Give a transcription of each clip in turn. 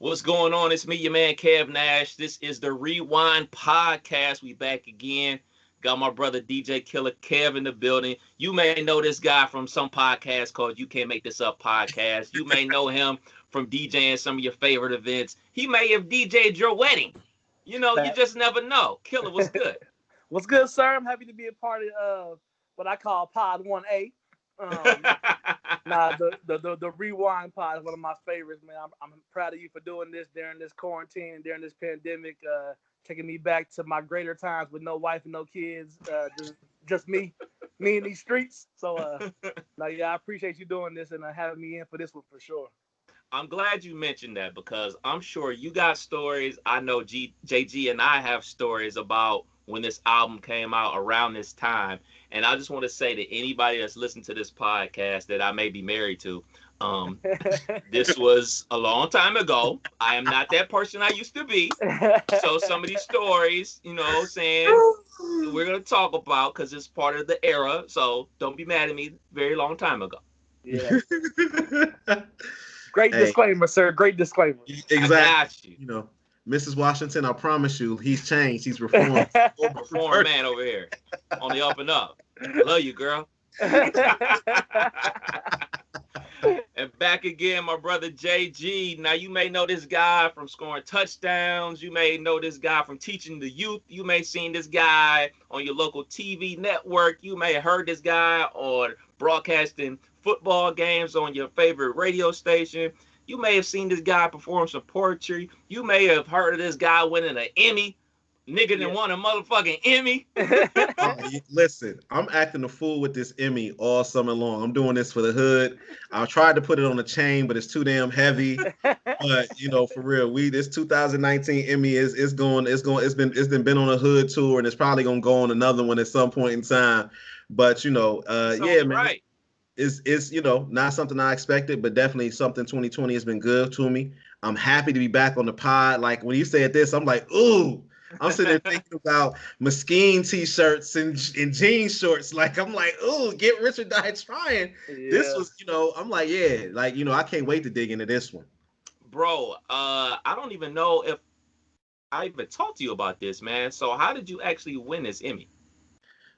What's going on? It's me, your man Kev Nash. This is the Rewind Podcast. We back again. Got my brother DJ Killa Kev in the building. You may know this guy from some podcast called You Can't Make This Up podcast. You may know him from DJing some of your favorite events. He may have DJ'd your wedding. You know, you just never know. Killa, what's good? What's good, sir? I'm happy to be a part of what I call Pod 1A. The Rewind Pod is one of my favorites, man. I'm proud of you for doing this during this quarantine and during this pandemic, taking me back to my greater times with no wife and no kids, just me in these streets. So, I appreciate you doing this and having me in for this one for sure. I'm glad you mentioned that because I'm sure you got stories. I know JG and I have stories about when this album came out around this time. And I just want to say to anybody that's listening to this podcast that I may be married to, this was a long time ago. I am not that person I used to be. So some of these stories, saying we're going to talk about because it's part of the era. So don't be mad at me. Very long time ago. Yeah. Great disclaimer, sir. Great disclaimer. Exactly. I got you. Mrs. Washington, I promise you, he's changed. He's reformed. Reformed man over here on the up and up. Love you, girl. And back again, my brother JG. Now, you may know this guy from scoring touchdowns. You may know this guy from teaching the youth. You may have seen this guy on your local TV network. You may have heard this guy on broadcasting football games on your favorite radio station. You may have seen this guy perform some poetry. You may have heard of this guy winning an Emmy. Nigga done won a motherfucking Emmy. Listen, I'm acting a fool with this Emmy all summer long. I'm doing this for the hood. I tried to put it on a chain, but it's too damn heavy. But for real, this 2019 Emmy it's been on a hood tour, and it's probably gonna go on another one at some point in time. But man. Right. It's not something I expected, but definitely something 2020 has been good to me. I'm happy to be back on the pod. Like when you said this, I'm like, ooh. I'm sitting there thinking about Mesquite t-shirts and jean shorts. Like I'm like, ooh, get rich or die trying. Yeah. This was, I'm like, yeah, like I can't wait to dig into this one. Bro, I don't even know if I even talked to you about this, man. So how did you actually win this Emmy?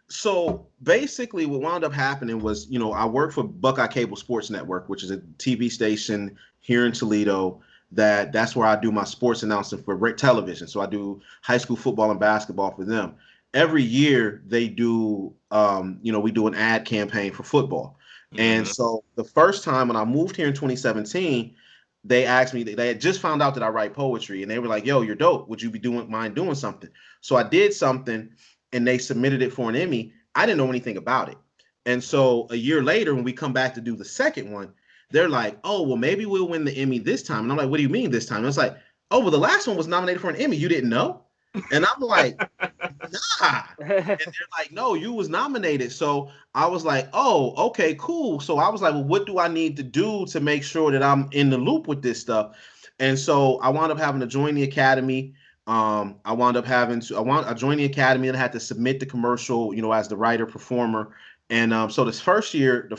So basically what wound up happening was, I work for Buckeye Cable Sports Network, which is a TV station here in Toledo. That's where I do my sports announcing for television. So I do high school football and basketball for them. Every year they do, we do an ad campaign for football. Mm-hmm. And so the first time when I moved here in 2017, they asked me, they had just found out that I write poetry, and they were like, yo, you're dope. Would you mind doing something? So I did something, and they submitted it for an Emmy. I didn't know anything about it. And so a year later, when we come back to do the second one, they're like, oh, well, maybe we'll win the Emmy this time. And I'm like, what do you mean this time? And it's like, oh, well, the last one was nominated for an Emmy. You didn't know? And I'm like, nah. And they're like, no, you was nominated. So I was like, oh, okay, cool. So I was like, well, what do I need to do to make sure that I'm in the loop with this stuff? And so I wound up having to join the Academy. I joined the Academy and I had to submit the commercial, as the writer performer. And so the first year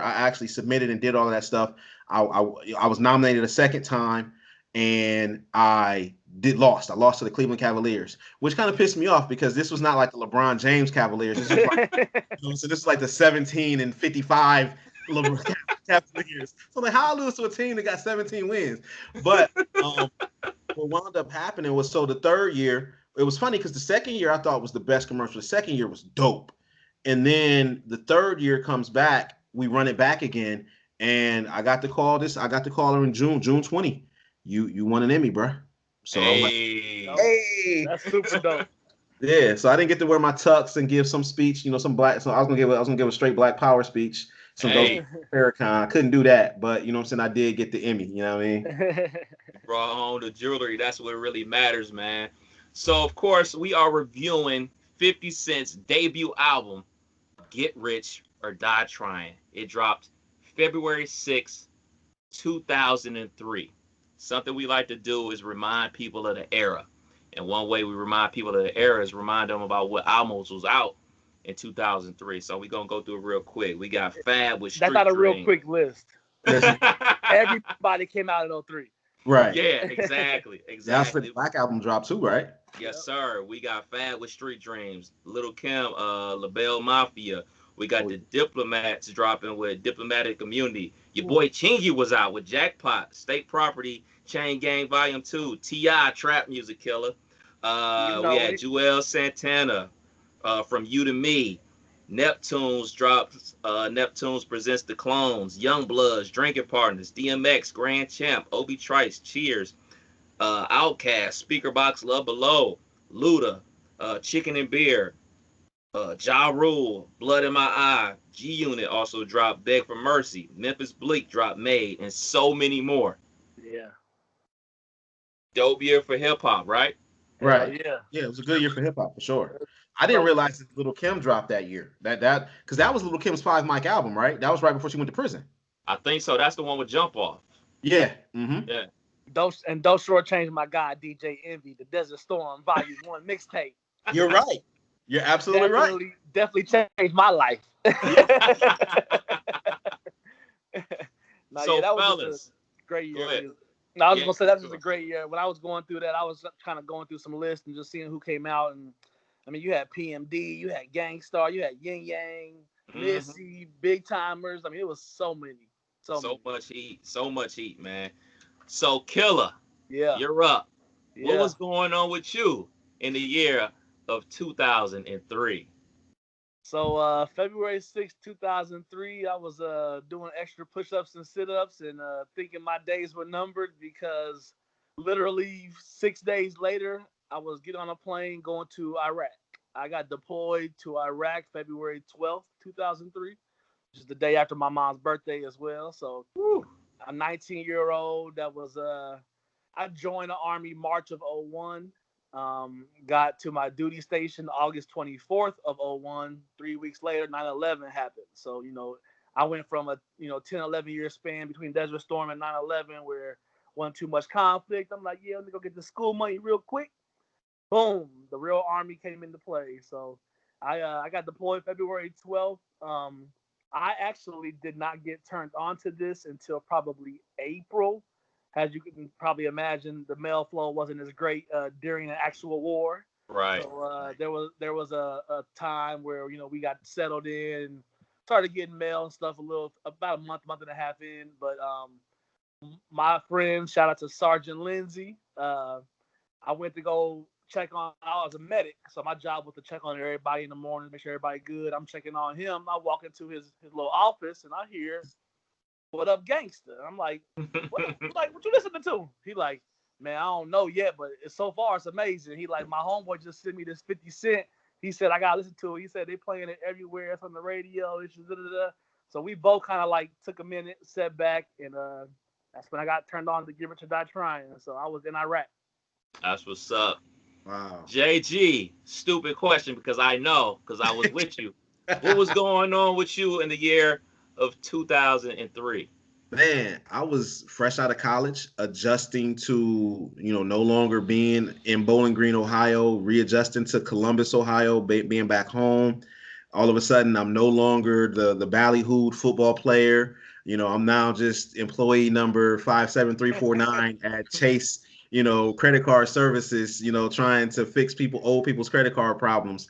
I actually submitted and did all of that stuff. I was nominated a second time, and I lost. I lost to the Cleveland Cavaliers, which kind of pissed me off because this was not like the LeBron James Cavaliers. This was like, so this is like the 17-55 LeBron Cavaliers. So like, how I lose to a team that got 17 wins? But what wound up happening was, so the third year, it was funny because the second year I thought was the best commercial. The second year was dope. And then the third year comes back, we run it back again, and I got the call her in June 20. You won an Emmy, bro. So hey. I'm like, hey, that's super dope. Yeah, so I didn't get to wear my tux and give some speech, some black. So I was gonna give a straight Black Power speech. Some Farrakhan. I couldn't do that, but you know what I'm saying, I did get the Emmy. You know what I mean? Brought home the jewelry. That's what really matters, man. So of course we are reviewing 50 Cent's debut album, Get Rich or Die Tryin'. It dropped February 6th, 2003. Something we like to do is remind people of the era. And one way we remind people of the era is remind them about what albums was out in 2003. So we're going to go through it real quick. We got Fab with Street That's not a Dream. real quick list. Everybody came out in 03. Right. Yeah, exactly, That's the exactly. Black album drop too, right? Yes, Yep. sir. We got Fad with Street Dreams, Little Kim, LaBelle Mafia. We got Oh, the Diplomats dropping with Diplomatic Community. Your Ooh, boy Chingy was out with Jackpot, State Property, Chain Gang Volume 2, T.I. Trap Music Killer. you We know had it. Joel Santana from You to Me. Neptunes drops. Neptunes presents the Clones, Young Bloods, Drinking Partners, DMX, Grand Champ, Obi Trice, Cheers, Outcast, Speaker Box, Love Below, Luda, Chicken and Beer, Ja Rule, Blood in My Eye, G Unit also dropped Beg for Mercy, Memphis Bleak dropped Made, and so many more. Yeah. Dope year for hip hop, right? Hell right. yeah. Yeah, it was a good year for hip hop for sure. I didn't So realize that Little Kim dropped that year. That because that was Little Kim's Five Mike album, right? That was right before she went to prison. I think so. That's the one with Jump Off. Yeah. Mm-hmm. Yeah. don't shortchange my guy DJ Envy, the Desert Storm Volume One mixtape. You're right. You're absolutely right. Definitely changed my life. Yeah. Now, yeah, So, that was just a fellas, great go year of ahead. music. No, I was Yeah, gonna say that was just a sure. great year. When I was going through that, I was kind of going through some lists and just seeing who came out. And I mean, you had PMD, you had Gangstar, you had Yin Yang, Mm-hmm. Missy, Big Timers. I mean, it was so many, so So many. much heat. So much heat, man. So, Killer, Yeah, you're up. What yeah. was going on with you in the year of 2003? So February 6th, 2003, I was doing extra push-ups and sit-ups and thinking my days were numbered because literally 6 days later, I was getting on a plane going to Iraq. I got deployed to Iraq February 12th, 2003, which is the day after my mom's birthday as well. So Whew. a 19-year-old that was I joined the Army March of '01. Got to my duty station August 24th of '01. 3 weeks later, 9/11 happened. So, I went from a 10, 11 year span between Desert Storm and 9/11 where wasn't too much conflict. I'm like, yeah, let me go get the school money real quick. Boom, the real Army came into play. So I got deployed February 12th. I actually did not get turned on to this until probably April. As you can probably imagine, the mail flow wasn't as great during the actual war. Right. So there was a time where we got settled in, started getting mail and stuff a little about a month and a half in. But my friend, shout out to Sergeant Lindsay. I went to go check on. I was a medic, so my job was to check on everybody in the morning, make sure everybody good. I'm checking on him. I walk into his little office and I hear, "What up, gangster?" I'm like, what you listening to? He like, man, I don't know yet, but so far it's amazing. He like, my homeboy just sent me this 50 Cent. He said I gotta listen to it. He said they playing it everywhere. It's on the radio. It's just, da, da, da. So we both kind of like took a minute, sat back, and that's when I got turned on to Give It to Die Trying. So I was in Iraq. That's what's up. Wow. JG, stupid question because I know, because I was with you. What was going on with you in the year of 2003? Man, I was fresh out of college, adjusting to, no longer being in Bowling Green, Ohio, readjusting to Columbus, Ohio, being back home. All of a sudden, I'm no longer the ballyhooed football player. I'm now just employee number 57349 at Chase, credit card services, trying to fix old people's credit card problems.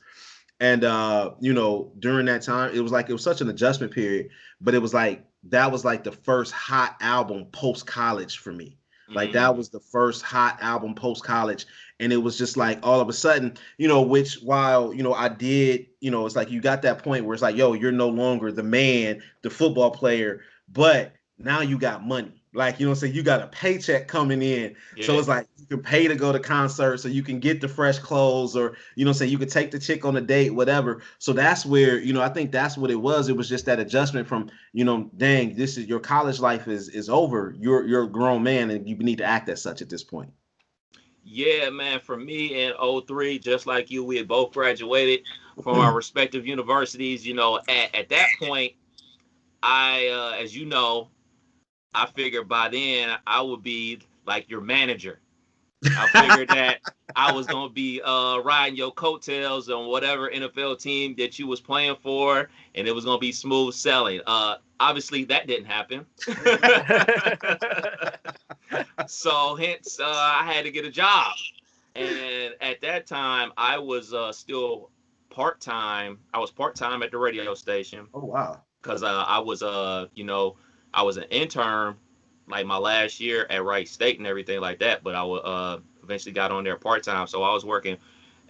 And during that time, it was such an adjustment period, but it was like that was like the first hot album post college for me. Like that Mm-hmm. was the first hot album post college. And it was just like all of a sudden, which while I did, it's like you got that point where it's like, yo, you're no longer the man, the football player, but now you got money. Like, you got a paycheck coming in. So Yeah. it's like you can pay to go to concerts, so you can get the fresh clothes, or you could take the chick on a date, whatever. So that's where, I think that's what it was. It was just that adjustment from, dang, this is your college life is over. You're a grown man and you need to act as such at this point. Yeah, man. For me in '03, just like you, we had both graduated from our respective universities. At that point, as you know, I figured by then I would be like your manager. I figured that I was gonna be riding your coattails on whatever NFL team that you was playing for, and it was gonna be smooth selling. Obviously that didn't happen. So hence, I had to get a job. And at that time, I was still part time. I was part time at the radio station Oh wow. because I was I was an intern like my last year at Wright State and everything like that. But I eventually got on there part time, so I was working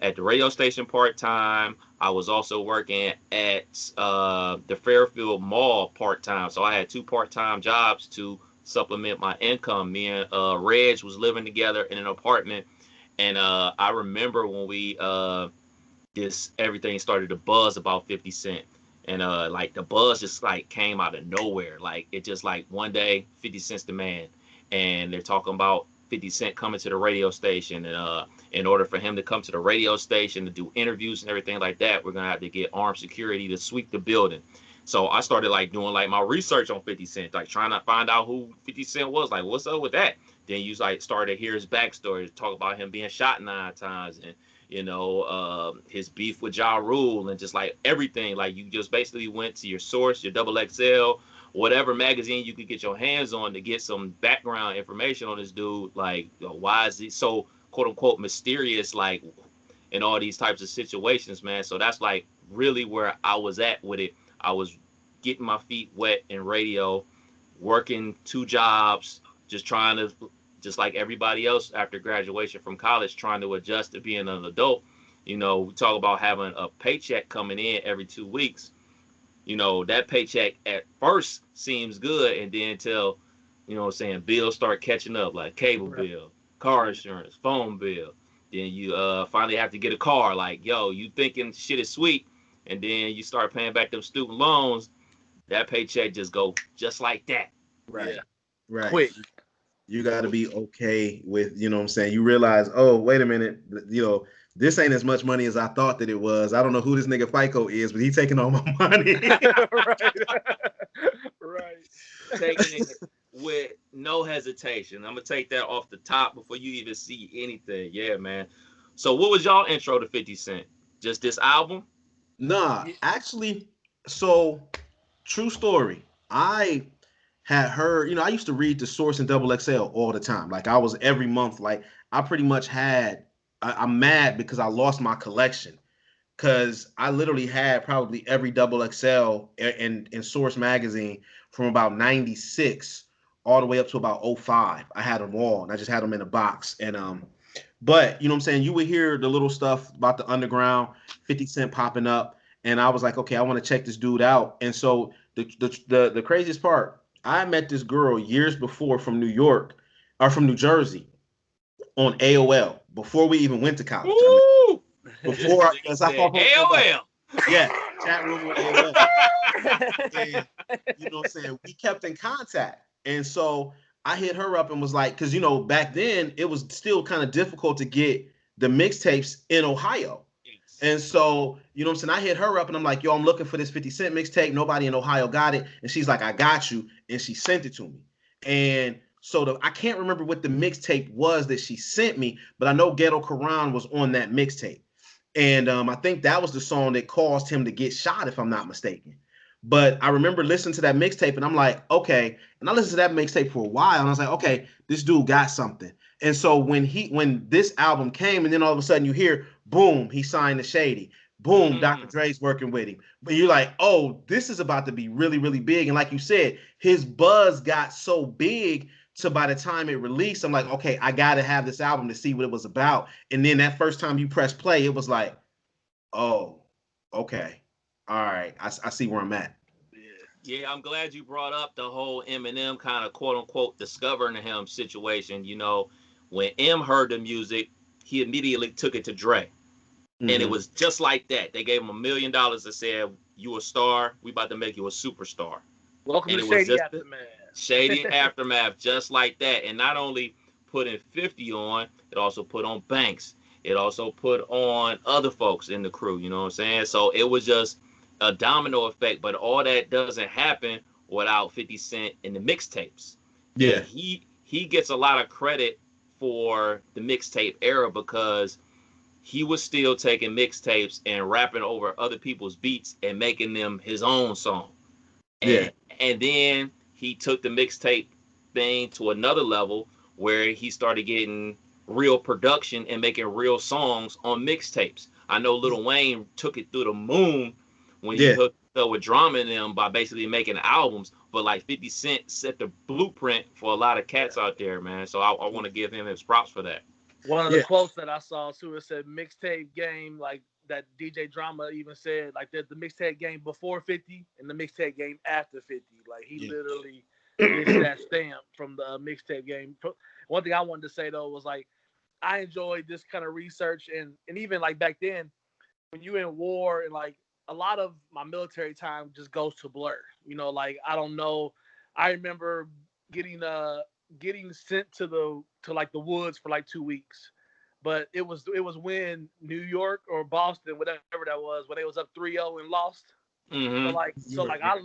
at the radio station part time. I was also working at the Fairfield Mall part time, so I had two part time jobs to supplement my income. Me and Reg was living together in an apartment, and I remember when we this everything started to buzz about 50 Cent. And like the buzz just like came out of nowhere. Like it just like one day 50 Cent's the man. And they're talking about 50 Cent coming to the radio station. And in order for him to come to the radio station to do interviews and everything like that, we're gonna have to get armed security to sweep the building. So I started like doing like my research on 50 Cent, like trying to find out who 50 Cent was, like what's up with that. Then you like started to hear his backstory, talk about him being shot 9 times, and his beef with Ja Rule, and just like everything. Like you just basically went to your source, your Double XL, whatever magazine you could get your hands on to get some background information on this dude. Like, why is he so quote unquote mysterious? Like in all these types of situations, man. So that's like really where I was at with it. I was getting my feet wet in radio, working two jobs, just trying to, just like everybody else after graduation from college, trying to adjust to being an adult. We talk about having a paycheck coming in every 2 weeks. That paycheck at first seems good, and then until, what I'm saying, bills start catching up, like cable Right. bill, car insurance, phone bill. Then you finally have to get a car. Like, yo, you thinking shit is sweet, and then you start paying back them student loans. That paycheck just go just like that. Yeah. Right. Right. Quick. You got to be okay with, what I'm saying? You realize, oh, wait a minute, this ain't as much money as I thought that it was. I don't know who this nigga FICO is, but he taking all my money. Right. Right. Taking it with no hesitation. I'm gonna take that off the top before you even see anything. Yeah, man. So what was y'all intro to 50 Cent? Just this album? Nah, Yeah. actually, so true story. I had heard, I used to read the Source and Double XL all the time. Like I was every month, like I pretty much I'm mad because I lost my collection. Cause I literally had probably every double XL in Source magazine from about 96 all the way up to about '05. I had them all and I just had them in a box. And but you know what I'm saying? You would hear the little stuff about the underground, 50 Cent popping up. And I was like, okay, I want to check this dude out. And so the craziest part, I met this girl years before from New York or from New Jersey on AOL before we even went to college. I mean, Woo! This before, nigga because I said thought, AOL. yeah, chat room on AOL. And you know what I'm saying? We kept in contact. And so I hit her up and was like, because back then it was still kind of difficult to get the mixtapes in Ohio. And so, you know what I'm saying? I hit her up and I'm like, yo, I'm looking for this 50 Cent mixtape. Nobody in Ohio got it. And she's like, I got you. And she sent it to me. And so I can't remember what the mixtape was that she sent me, but I know Ghetto Quran was on that mixtape. And I think that was the song that caused him to get shot, if I'm not mistaken. But I remember listening to that mixtape and I'm like, okay. And I listened to that mixtape for a while and I was like, okay, this dude got something. And so when this album came and then all of a sudden you hear, boom, he signed to Shady. Boom, Dr. Mm. Dre's working with him. But you're like, oh, this is about to be really, really big. And like you said, his buzz got so big. So by the time it released, I'm like, okay, I got to have this album to see what it was about. And then that first time you press play, it was like, oh, okay. All right. I see where I'm at. Yeah, I'm glad you brought up the whole Eminem kind of quote unquote discovering him situation. When M heard the music, he immediately took it to Dre. And it Mm-hmm. was just like that. They gave him $1 million and said, "You a star? We about to make you a superstar." Welcome And to it was Shady just Aftermath. Shady Aftermath, just like that. And not only putting 50 on, it also put on Banks. It also put on other folks in the crew. You know what I'm saying? So it was just a domino effect. But all that doesn't happen without 50 Cent in the mixtapes. And Yeah. he gets a lot of credit for the mixtape era because he was still taking mixtapes and rapping over other people's beats and making them his own song. Yeah. And then he took the mixtape thing to another level where he started getting real production and making real songs on mixtapes. I know Lil Wayne took it through the moon when he Yeah. hooked up with Drama and them by basically making albums. But like 50 Cent set the blueprint for a lot of cats out there, man. So I want to give him his props for that. One of the Yeah. quotes that I saw too, it said mixtape game, like that DJ Drama even said, like the mixtape game before 50 and the mixtape game after 50. Like he Yeah. literally gets that stamp from the mixtape game. One thing I wanted to say though was like I enjoyed this kind of research and even like back then when you in war and like a lot of my military time just goes to blur. You know, like I don't know. I remember getting getting sent to like the woods for like 2 weeks. But it was when New York or Boston, whatever that was, when they was up 3-0 and lost. So Mm-hmm. like so like I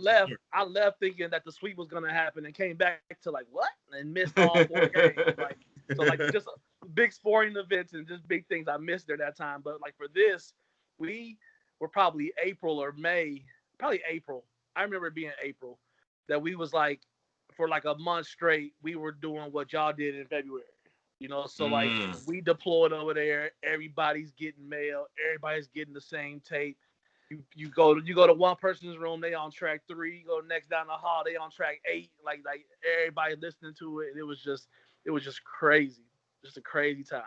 left thinking that the sweep was gonna happen and came back to like what and missed all 4 games. Like so like just big sporting events and just big things I missed during that time. But like for this, we were probably April or May, probably April. I remember it being April that we was like for like a month straight, we were doing what y'all did in February. You know, so like Mm. we deployed over there. Everybody's getting mail. Everybody's getting the same tape. You go to one person's room, they on track 3. You go next down the hall, they on track 8. Like everybody listening to it. It was just crazy. Just a crazy time.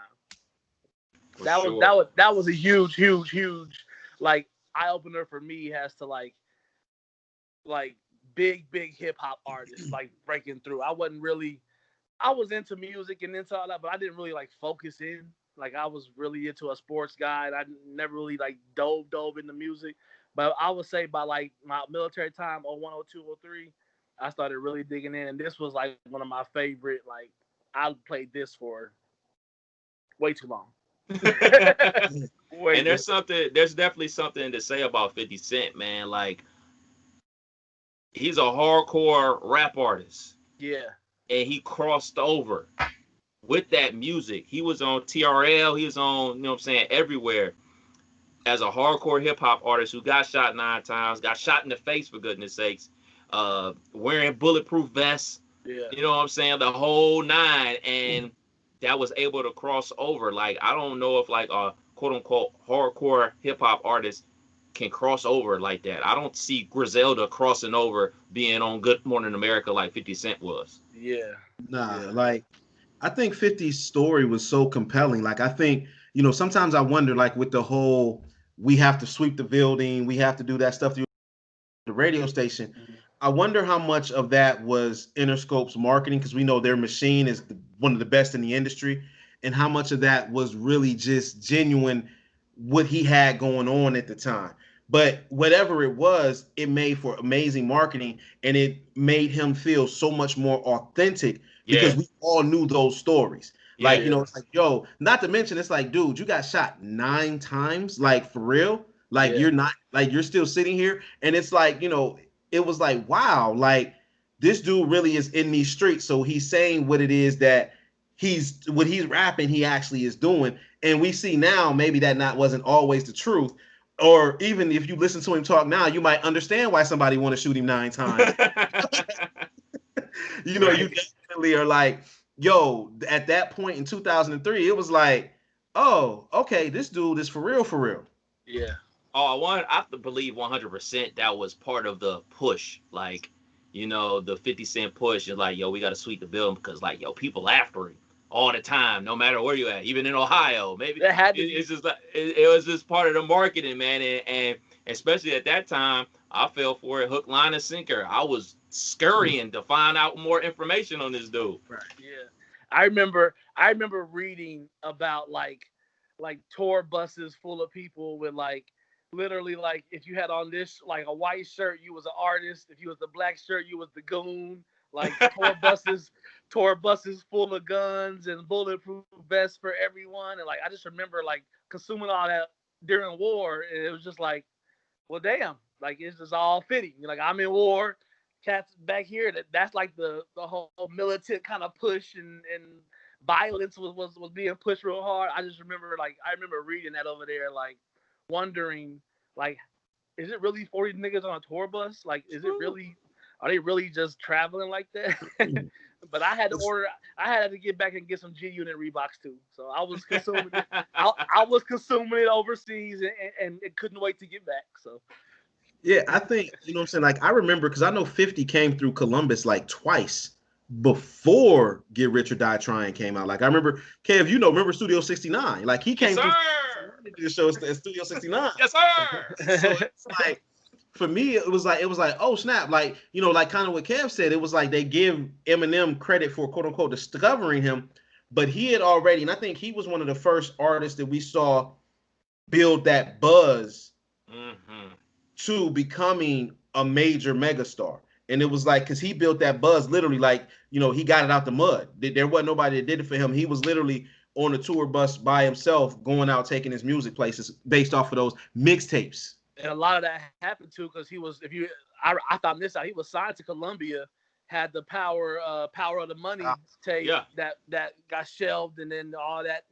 For That was sure. that was that was a huge like eye opener for me as to like big hip hop artists like breaking through. I was into music and into all that, but I didn't really like focus in. Like I was really into a sports guy, and I never really like dove into music. But I would say by like my military time, 01, 02, 03, I started really digging in, and this was like one of my favorite. Like I played this for way too long. Way And too. there's definitely something to say about 50 Cent, man. Like he's a hardcore rap artist Yeah, and he crossed over with that music. He was on TRL, he was on, you know what I'm saying, everywhere as a hardcore hip hop artist who got shot 9 times, got shot in the face for goodness sakes, wearing bulletproof vests, yeah, you know what I'm saying, the whole nine, and that was able to cross over. Like I don't know if like a quote unquote hardcore hip hop artist can cross over like that. I don't see Griselda crossing over being on Good Morning America like 50 Cent was. yeah, Nah, yeah, like I think 50's story was so compelling. Like I think, sometimes I wonder like with the whole we have to sweep the building, we have to do that stuff through the radio station. I wonder how much of that was Interscope's marketing because we know their machine is one of the best in the industry, and how much of that was really just genuine what he had going on at the time. But whatever it was, it made for amazing marketing and it made him feel so much more authentic because Yeah, we all knew those stories. Like, yeah, yeah, it's like, yo, not to mention, it's like, dude, you got shot 9 times, like for real. Like, yeah, you're not, like, you're still sitting here. And it's like, it was like, wow, like this dude really is in these streets. So he's saying what it is that what he's rapping, he actually is doing. And we see now maybe that not wasn't always the truth. Or even if you listen to him talk now, you might understand why somebody want to shoot him 9 times. You right. definitely are like, yo, at that point in 2003, it was like, oh, okay, this dude is for real, for real. yeah, I have to believe 100% that was part of the push. Like, the 50 Cent push is like, yo, we got to sweep the building because, like, yo, people after him all the time, no matter where you at, even in Ohio. Maybe that had to be. it's just like, it was just part of the marketing, man. And especially at that time, I fell for it hook, line, and sinker. I was scurrying to find out more information on this dude. Right. Yeah, I remember reading about like tour buses full of people with like literally like if you had on this like a white shirt you was an artist, if you was the black shirt you was the goon. Like tour buses full of guns and bulletproof vests for everyone, and like I just remember like consuming all that during war, and it was just like, well, damn, like it's just all fitting. Like I'm in war, cats back here. That's like the whole militant kind of push and violence was being pushed real hard. I just remember like I remember reading that over there, like wondering like, is it really 40 niggas on a tour bus? Like, is it True. really? Are they really just traveling like that? But I had to order. I had to get back and get some G Unit Reeboks too. So I was consuming it. I was consuming it overseas and it couldn't wait to get back. So Yeah, I think, you know what I'm saying? Like, I remember because I know 50 came through Columbus like twice before Get Rich or Die Trying came out. Like, I remember, Kev, you know, remember Studio 69? Like, he Yes, came through sir. the show at Studio 69. Yes, sir. So it's like, for me, it was like, oh snap, like, you know, like kind of what Kev said, it was like they give Eminem credit for quote unquote discovering him, but he had already, and I think he was one of the first artists that we saw build that buzz Mm-hmm. to becoming a major megastar. And it was like, because he built that buzz literally, like, you know, he got it out the mud. There wasn't nobody that did it for him. He was literally on a tour bus by himself, going out taking his music places based off of those mixtapes. and a lot of that happened too because he was. If you, I found this out. He was signed to Columbia, had the power of the money tape Yeah. that got shelved, and then all that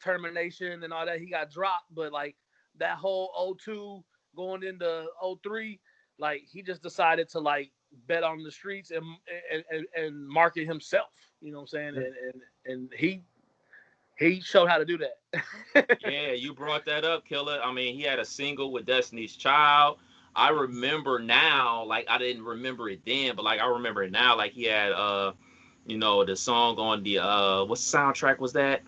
termination and all that he got dropped. But like that whole '02 going into '03, like he just decided to like bet on the streets and market himself. You know what I'm saying? And he showed how to do that. Yeah, you brought that up, Killer. I mean, he had a single with Destiny's Child. I remember now, like I didn't remember it then, but like I remember it now. Like he had the song on the what soundtrack was that?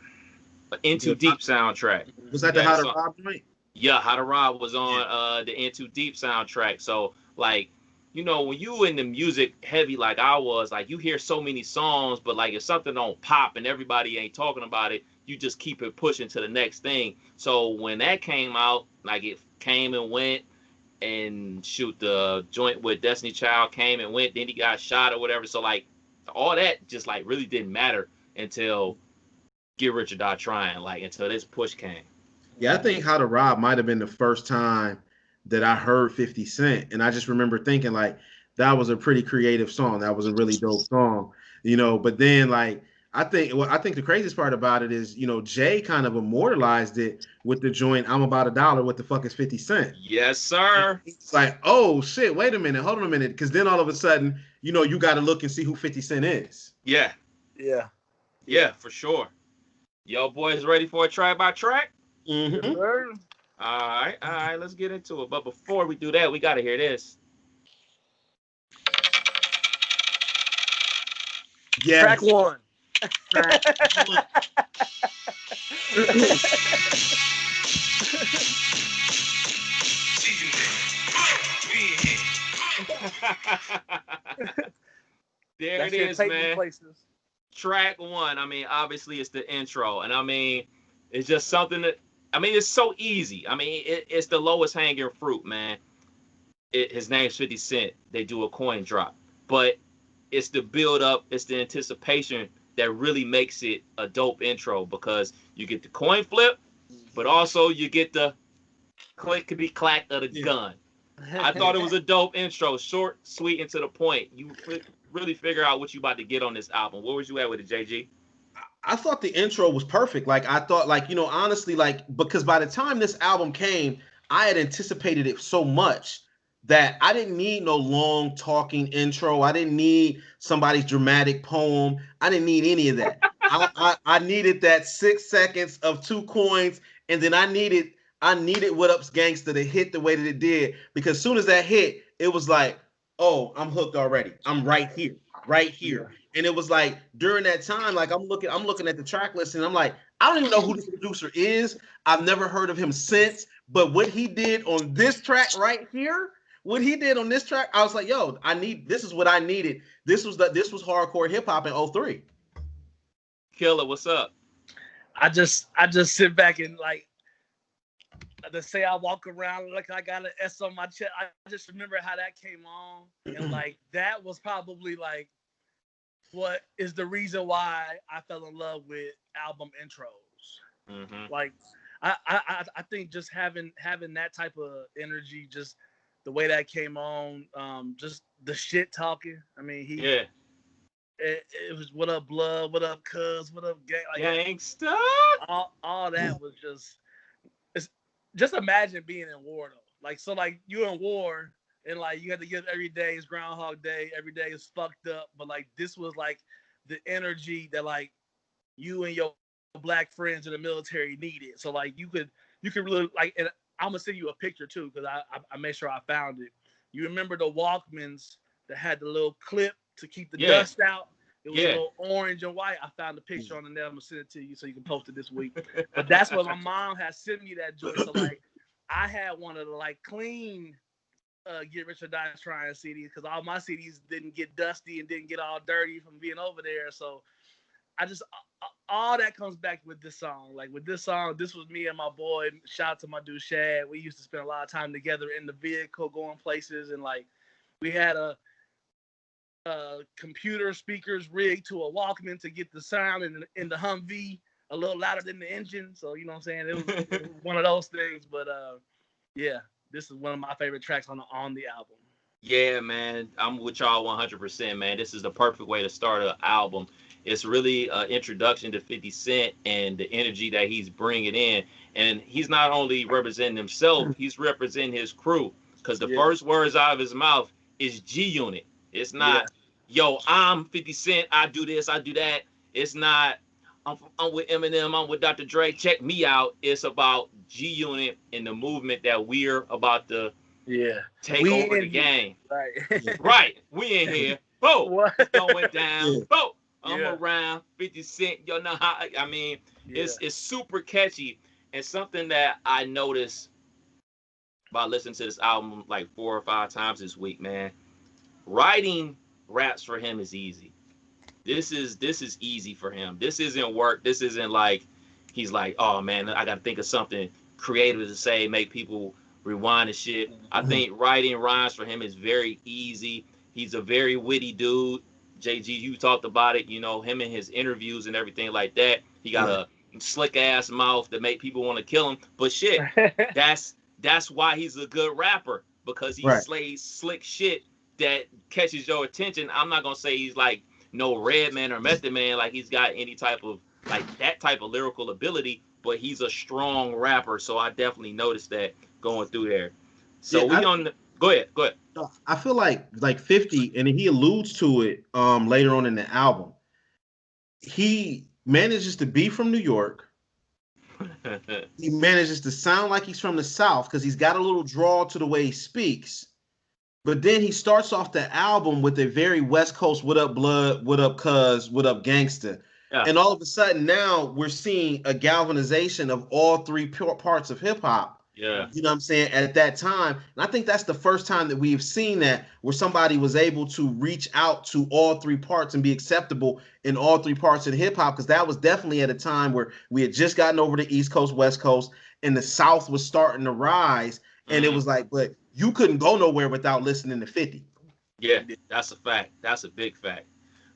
Into Deep soundtrack. Was that He the had a How to song. Rob joint? Yeah, How to Rob was Yeah. on the Into Deep soundtrack. So like, when you in the music heavy like I was, like you hear so many songs, but like if something don't pop and everybody ain't talking about it, you just keep it pushing to the next thing. So when that came out, like it came and went, and shoot, the joint with Destiny Child came and went, then he got shot or whatever. So like all that just like really didn't matter until Get Rich or Die Trying, like until this push came. Yeah, I think How to Rob might have been the first time that I heard 50 Cent. And I just remember thinking, like, that was a pretty creative song. That was a really dope song, But then, like, I think the craziest part about it is, Jay kind of immortalized it with the joint "I'm About a Dollar." What the fuck is 50 Cent? Yes, sir. It's like, oh shit, wait a minute, hold on a minute, because then all of a sudden, you got to look and see who 50 Cent is. Yeah. Yeah. Yeah, for sure. Yo, boys, ready for a track by track? Mm-hmm. All right, let's get into it. But before we do that, we gotta hear this. Yes. Track one. There That it shit is, take me man. places. Track one. I mean, obviously it's the intro, and I mean, it's just something that, I mean, it's so easy. I mean, it's the lowest hanging fruit, man. His name's 50 Cent. They do a coin drop, but it's the build up, it's the anticipation that really makes it a dope intro, because you get the coin flip, but also you get the clickety clack of the gun. I thought it was a dope intro, short, sweet, and to the point. You really figure out what you about to get on this album. Where was you at with it, JG? I thought the intro was perfect. Like, I thought, like, honestly, like, because by the time this album came, I had anticipated it so much that I didn't need no long talking intro. I didn't need somebody's dramatic poem. I didn't need any of that. I needed that 6 seconds of two coins, and then I needed What Up's Gangsta to hit the way that it did, because as soon as that hit, it was like, oh, I'm hooked already. I'm right here, right here. And it was like during that time, like I'm looking at the track list, and I'm like, I don't even know who this producer is. I've never heard of him since. But what he did on this track right here, I was like, yo, this is what I needed. This was hardcore hip hop in '03. Killer, what's up? I just sit back and like to say I walk around like I got an S on my chest. I just remember how that came on, and like that was probably like what is the reason why I fell in love with album intros. Mm-hmm. Like I think just having that type of energy, just the way that came on, just the shit talking. I mean, Yeah. it was what up blood, what up cuz, what up gang, like Gangsta. all that was just imagine being in war though. Like so like you're in war and like you had to give every day is Groundhog Day, every day is fucked up, but like this was like the energy that like you and your black friends in the military needed. So like you could really like, and I'm gonna send you a picture too because I made sure I found it. You remember the Walkmans that had the little clip to keep the Yeah, dust out? It was a yeah. little orange and white. I found the picture on the net. I'm gonna send it to you so you can post it this week. But that's what my mom had sent me that joint. So like I had one of the like clean Get Rich or Die Tryin CDs because all my CDs didn't get dusty and didn't get all dirty from being over there. So I just all that comes back with this song. Like with this song, this was me and my boy. Shout out to my dude Shad. We used to spend a lot of time together in the vehicle, going places, and like we had a computer speakers rigged to a Walkman to get the sound in the Humvee a little louder than the engine. So you know what I'm saying? It was one of those things. But yeah, this is one of my favorite tracks on the album. Yeah, man, I'm with y'all 100%, man. This is the perfect way to start an album. It's really an introduction to 50 Cent and the energy that he's bringing in. And he's not only representing himself, he's representing his crew. Because the Yeah, first words out of his mouth is G Unit. It's yeah, not, yo, I'm 50 Cent, I do this, I do that. It's not, I'm with Eminem, I'm with Dr. Dre, check me out. It's about G Unit and the movement that we're about to yeah. take We over the in here, game. Yeah. right? Right. We in here. Bo, What? it's going down. Yeah. Bo, I'm Yeah, around 50 Cent. You know how I mean, yeah. it's super catchy and something that I noticed by listening to this album like 4 or 5 times this week, man. Writing raps for him is easy. This is easy for him. This isn't work. This isn't like he's like, oh man, I gotta think of something creative to say, make people rewind and shit. I Mhm. Mhm. think writing rhymes for him is very easy. He's a very witty dude. JG, you talked about it, you know, him in his interviews and everything like that. He got Yeah. a slick ass mouth that make people want to kill him. But shit, that's that's why he's a good rapper because he Right. slays slick shit that catches your attention. I'm not gonna say he's like no Redman or Method Man, like he's got any type of like that type of lyrical ability, but he's a strong rapper. So I definitely noticed that going through there. So we Yeah. on the, go ahead, go ahead. I feel like 50, and he alludes to it later on in the album. He manages to be from New York. He manages to sound like he's from the South because he's got a little drawl to the way he speaks. But then he starts off the album with a very West Coast, what up, blood, what up, cuz, what up, gangster. Yeah, And all of a sudden now we're seeing a galvanization of all three parts of hip hop. yeah. You know what I'm saying? At that time. And I think that's the first time that we've seen that where somebody was able to reach out to all three parts and be acceptable in all three parts of hip hop. Because that was definitely at a time where we had just gotten over the East Coast, West Coast, and the South was starting to rise. And it Mm, was like, but you couldn't go nowhere without listening to 50. yeah, that's a fact. That's a big fact.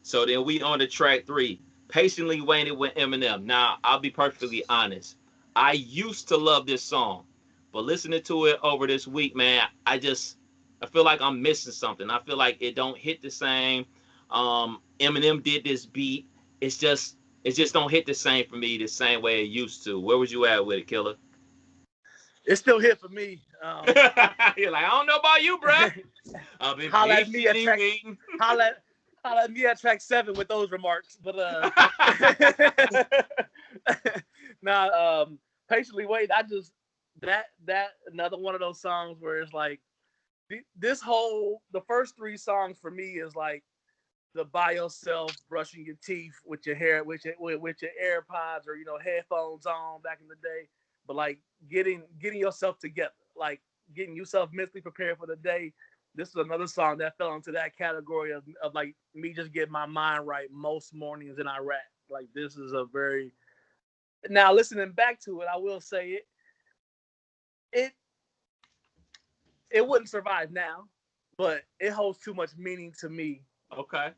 So then we on to track three. Patiently waiting with Eminem. Now, I'll be perfectly honest. I used to love this song, but listening to it over this week, man, I feel like I'm missing something. I feel like it don't hit the same. Eminem did this beat. It's just it just don't hit the same for me the same way it used to. Where was you at with it, Killer? It still hit for me. You're like, I don't know about you, bruh. I've been Holla at me at patiently track. waiting. Holla, holla at me at track 7 with those remarks. But nah, patiently wait. I just that another one of those songs where it's like this whole the first 3 songs for me is like the by yourself brushing your teeth with your hair with your AirPods or headphones on back in the day, but like getting yourself together, like getting yourself mentally prepared for the day. This is another song that fell into that category of like me just getting my mind right most mornings and I rap. Like this is a very now listening back to it, I will say it it wouldn't survive now, but it holds too much meaning to me Okay.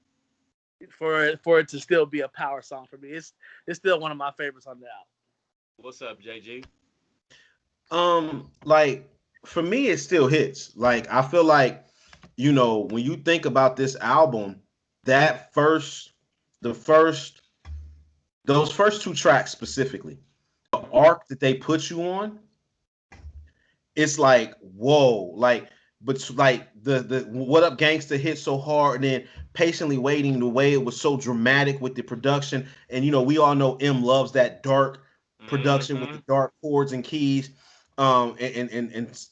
for it to still be a power song for me. It's still one of my favorites on the album. What's up, JG? Like for me, it still hits. Like I feel like, when you think about this album, that the first, those first 2 tracks specifically, arc that they put you on, it's like, whoa, like but like the What Up Gangsta hit so hard, and then Patiently Waiting, the way it was so dramatic with the production, and we all know M loves that dark production with Mm-hmm. the dark chords and keys, and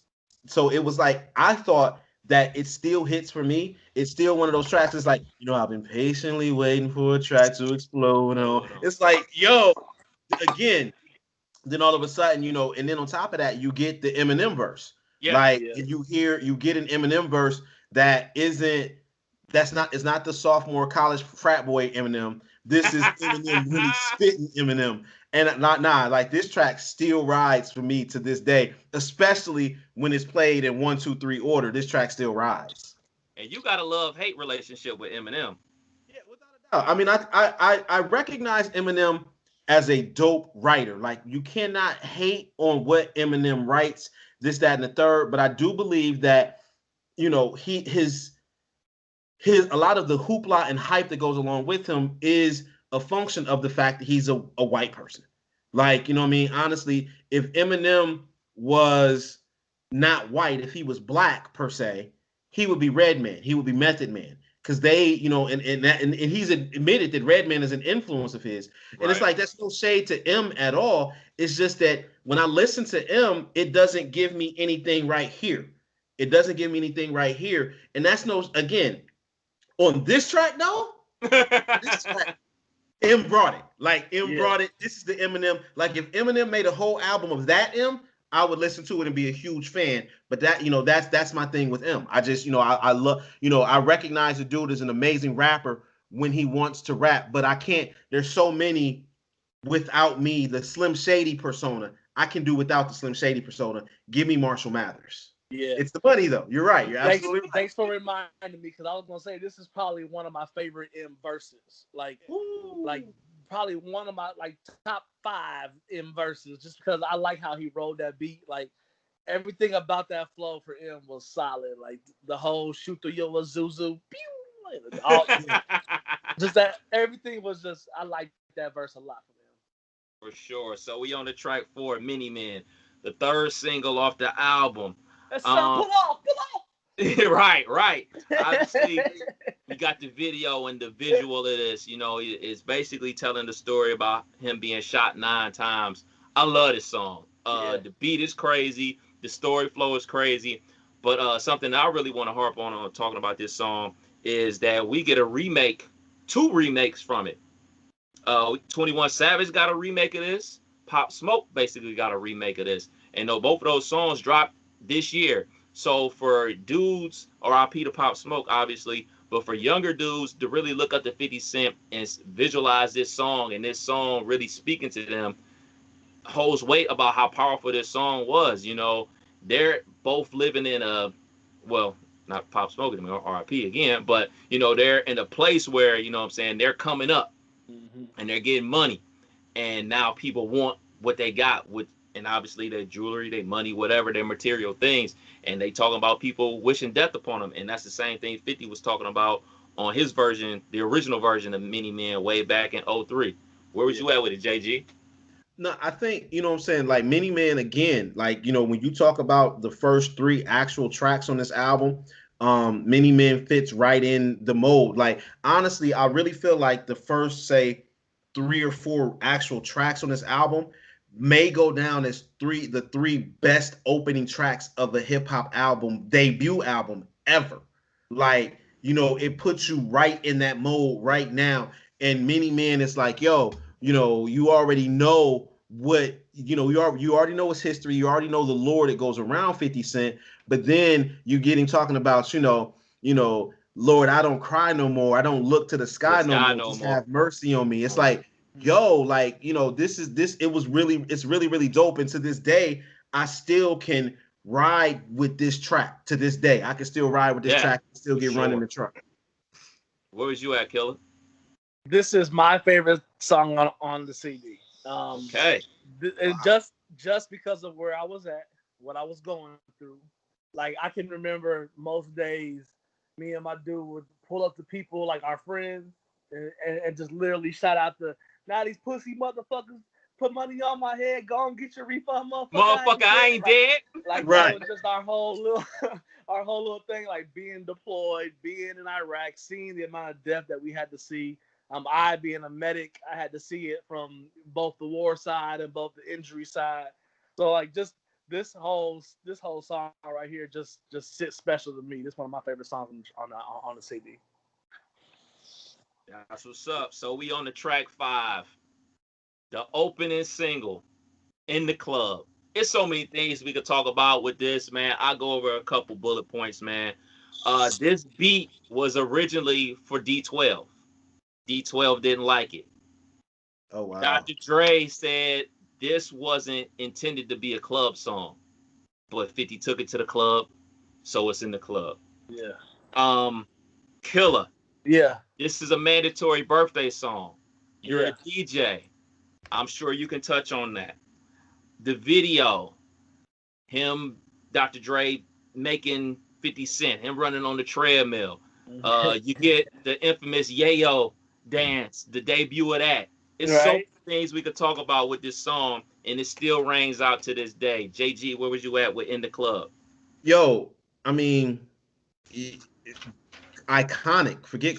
so it was like I thought that it still hits for me. It's still one of those tracks. It's like I've been patiently waiting for a track to explode. Hold on. It's like again, then all of a sudden, and then on top of that, you get the Eminem verse. Yeah. Like Yeah. you get an Eminem verse that isn't that's not it's not the sophomore college frat boy Eminem. This is Eminem really spitting Eminem. And not like this track still rides for me to this day, especially when it's played in 1, 2, 3 order. This track still rides. And you got a love-hate relationship with Eminem. Yeah, without a doubt. I mean, I recognize Eminem as a dope writer. Like you cannot hate on what Eminem writes, this, that, and the third. But I do believe that he his a lot of the hoopla and hype that goes along with him is a function of the fact that he's a white person. Like, what I mean? Honestly, if Eminem was not white, if he was black per se, he would be Redman. He would be Method Man. Because they, and he's admitted that Redman is an influence of his. And it's Right. like that's no shade to M at all. It's just that when I listen to M, it doesn't give me anything right here. It doesn't give me anything right here. And that's no, again, on this track, though, this track, M brought it. Like M Yeah. brought it. This is the Eminem. Like if Eminem made a whole album of that M, I would listen to it and be a huge fan. But that's my thing with M. I just, I love, I recognize the dude is an amazing rapper when he wants to rap, but I can't. There's so many without me, the Slim Shady persona. I can do without the Slim Shady persona. Give me Marshall Mathers. Yeah. It's the money though. You're right. You're Thanks, absolutely right. thanks for reminding me because I was gonna say this is probably one of my favorite M verses. Like Ooh. probably one of my like top 5 M verses, just because I like how he rolled that beat. Like everything about that flow for M was solid. Like the whole shoot through your Zuzu, pew, like, all, just that everything was just. I like that verse a lot from him. For sure. So we on the track for Mini Man, the third single off the album. Yes, sir. Um, Pull off, pull right, right. Obviously, off. you got the video and the visual of this. It's basically telling the story about him being shot 9 times. I love this song. Yeah. The beat is crazy. The story flow is crazy. But something that I really want to harp on talking about this song is that we get a remake, 2 remakes from it. 21 Savage got a remake of this. Pop Smoke basically got a remake of this. And both of those songs dropped this year. So for dudes, or RIP to Pop Smoke, obviously, but for younger dudes to really look up to 50 Cent and visualize this song and this song really speaking to them holds weight about how powerful this song was. They're both living in well, not Pop Smoke, RIP again, but, they're in a place where, what I'm saying, they're coming up Mm-hmm. and they're getting money, and now people want what they got with, and obviously their jewelry, their money, whatever, their material things, and they talking about people wishing death upon them, and that's the same thing 50 was talking about on his version, the original version of Mini Man way back in '03. Where was Yeah. you at with it, JG? No, I think, what I'm saying, like Mini Man again, like, when you talk about the first 3 actual tracks on this album, Mini Man fits right in the mold. Like, honestly, I really feel like the first, say, 3 or 4 actual tracks on this album may go down as the 3 best opening tracks of a hip hop album, debut album ever. Like, it puts you right in that mode right now. And Mini Man is like, yo, you already know what you already know his history. You already know the lore that goes around 50 Cent. But then you get him talking about, Lord, I don't cry no more. I don't look to the The sky no sky more. no Just more. have mercy on me. It's Right. like, yo, like, this. It's really, really dope. And to this day, I still can ride with this track. To this day, I can still ride with this Yeah, track and still for get running sure. the truck. Where was you at, Killer? This is my favorite song on the CD. Um, Okay. and just because of where I was at, what I was going through. Like I can remember most days, me and my dude would pull up to people like our friends and just literally shout out the now these pussy motherfuckers put money on my head. Go and get your refund, Motherfucker, I ain't dead. Like Right. that was just our whole little our whole little thing, like being deployed, being in Iraq, seeing the amount of death that we had to see. I being a medic, I had to see it from both the war side and both the injury side. So like just this whole song right here just sits special to me. This is one of my favorite songs on the CD. That's what's up. So we on the track 5, the opening single, In the Club. It's so many things we could talk about with this, man. I'll go over a couple bullet points, man. This beat was originally for D12. D12 didn't like it. Oh wow. Dr. Dre said this wasn't intended to be a club song, but 50 took it to the club, so it's in the club. Yeah. Killa. Yeah. This is a mandatory birthday song. You're a Yeah. DJ. I'm sure you can touch on that. The video, him, Dr. Dre making 50 Cent, him running on the treadmill. You get the infamous Yayo dance, the debut of that. It's so many Right. things we could talk about with this song, and it still rings out to this day. JG, where was you at with In the Club? Yo, I mean, iconic. Forget.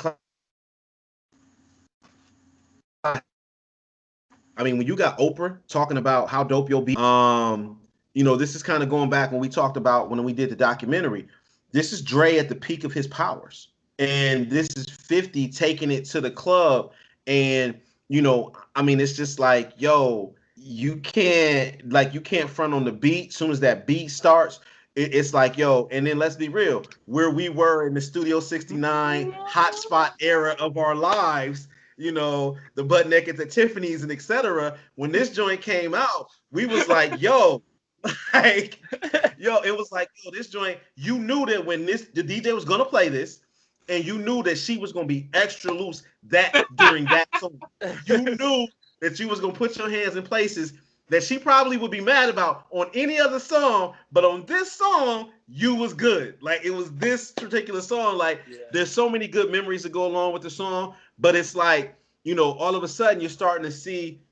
I mean, when you got Oprah talking about how dope you'll be, this is kind of going back when we talked about when we did the documentary. This is Dre at the peak of his powers, and this is 50 taking it to the club. And I mean, it's just like, yo, you can't front on the beat. As soon as that beat starts, it's like, yo. And then let's be real, where we were in the Studio 69 hotspot era of our lives, the butt naked at Tiffany's and etc. When this joint came out, we was like, yo, like, it was like, yo, this joint, you knew that when the DJ was gonna play this, and you knew that she was gonna be extra loose during that song. You knew that you was gonna put your hands in places that she probably would be mad about on any other song, but on this song, you was good. Like, it was this particular song. Like, there's so many good memories that go along with the song, but it's like, all of a sudden you're starting to see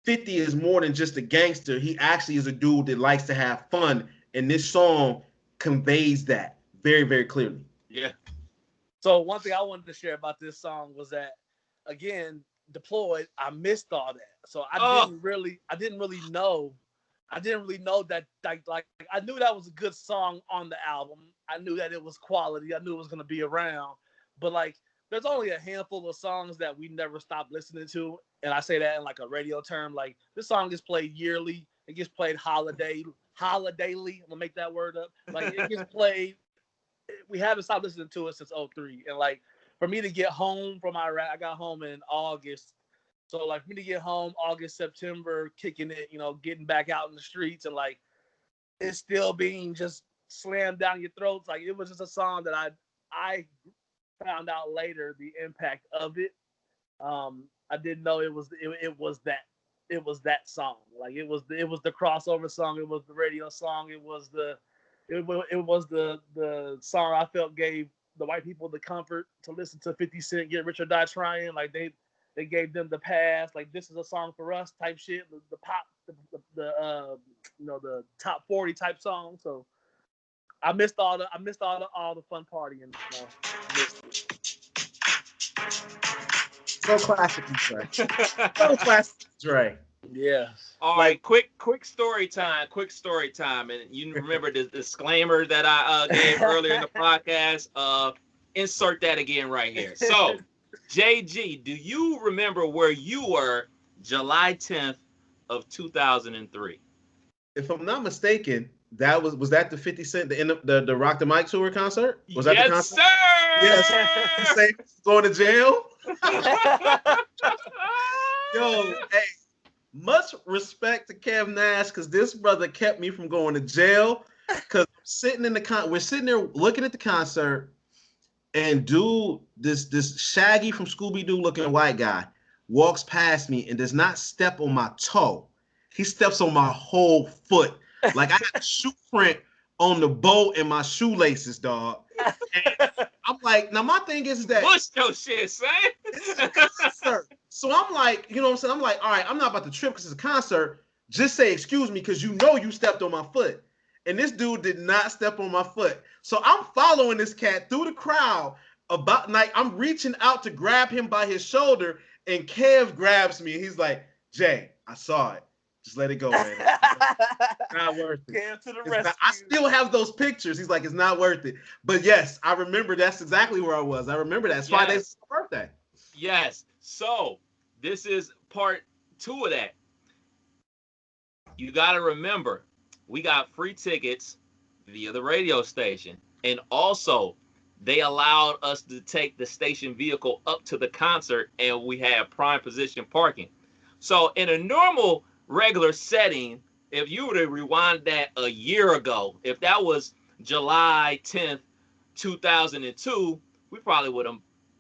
50 is more than just a gangster. He actually is a dude that likes to have fun, and this song conveys that very, very clearly. Yeah. So one thing I wanted to share about this song was that, again, deployed, I missed all that. So I didn't really know. I didn't really know that, like I knew that was a good song on the album. I knew that it was quality. I knew it was gonna be around. But like, there's only a handful of songs that we never stopped listening to, and I say that in like a radio term. Like, this song gets played yearly. It gets played holidayly. I'm gonna make that word up. Like, it gets played. We haven't stopped listening to it since 03. And like, for me to get home from Iraq, I got home in August. So like, for me to get home August, September, kicking it, getting back out in the streets, and like, it's still being just slammed down your throats. Like, it was just a song that I found out later the impact of it. I didn't know it was that song. Like, it was the crossover song. It was the radio song. It was the song I felt gave the white people the comfort to listen to 50 Cent Get Rich or Die Tryin'. Like, they gave them the pass. Like, this is a song for us type shit. The pop, the top 40 type song. So I missed all the fun partying. So classic, Dre. So classic, Dre. Yeah. All right, quick story time. And you remember the disclaimer that I gave earlier in the podcast? Insert that again right here. So, JG, do you remember where you were July 10th of 2003? If I'm not mistaken, that was that the 50 Cent, the end of the Rock the Mic tour concert? Was that the concert? Yes, sir. Yes. Say going to jail. Yo, hey, much respect to Kev Nash, because this brother kept me from going to jail. Because we're sitting there looking at the concert, and dude, this Shaggy from Scooby-Doo looking white guy walks past me and does not step on my toe. He steps on my whole foot. Like, I had a shoe print on the bow and my shoelaces, dog. And I'm like, now my thing is that push your shit, son. It's a concert. So I'm like, you know what I'm saying? I'm like, all right, I'm not about to trip because it's a concert. Just say excuse me because you know you stepped on my foot. And this dude did not step on my foot. So I'm following this cat through the crowd. About like I'm reaching out to grab him by his shoulder, and Kev grabs me and he's like, Jay, I saw it. Just let it go, man. It's not worth it. Came to the It's rescue. not, I still have those pictures. He's like, it's not worth it. But yes, I remember that's exactly where I was. I remember that. It's 5 days Yes. my birthday. Yes. So this is part two of that. You got to remember, we got free tickets via the radio station. And also, they allowed us to take the station vehicle up to the concert, and we had prime position parking. So, in a normal, regular setting, if you were to rewind that a year ago, if that was July 10th, 2002, we probably would have,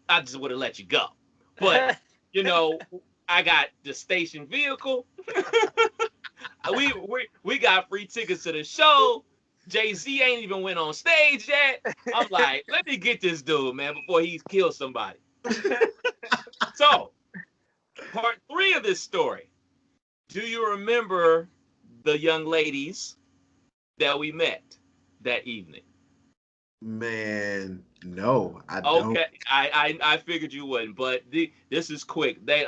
I just would have let you go. But, you know, I got the station vehicle. we got free tickets to the show. Jay-Z ain't even went on stage yet. I'm like, let me get this dude, man, before he kills somebody. So, part three of this story. Do you remember the young ladies that we met that evening? Man, no, I don't. Okay, I figured you wouldn't, but this is quick. They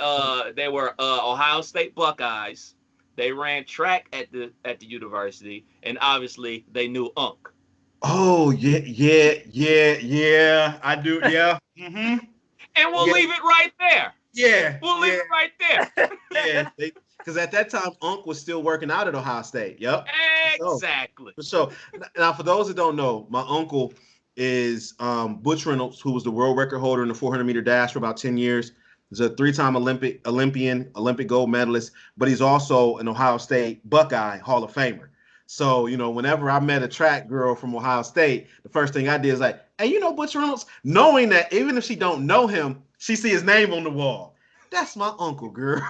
were Ohio State Buckeyes. They ran track at the university, and obviously they knew Unc. Oh yeah. I do. Yeah. Mm-hmm. And we'll Yeah, leave it right there. yeah, We'll leave yeah, it right there. yeah. Because at that time, Unc was still working out at Ohio State. Yep. So Exactly. for sure. Now, for those that don't know, my uncle is Butch Reynolds, who was the world record holder in the 400-meter dash for about 10 years. He's a three-time Olympic gold medalist, but he's also an Ohio State Buckeye Hall of Famer. So, whenever I met a track girl from Ohio State, the first thing I did is like, hey, Butch Reynolds? Knowing that even if she don't know him, she see his name on the wall. That's my uncle, girl.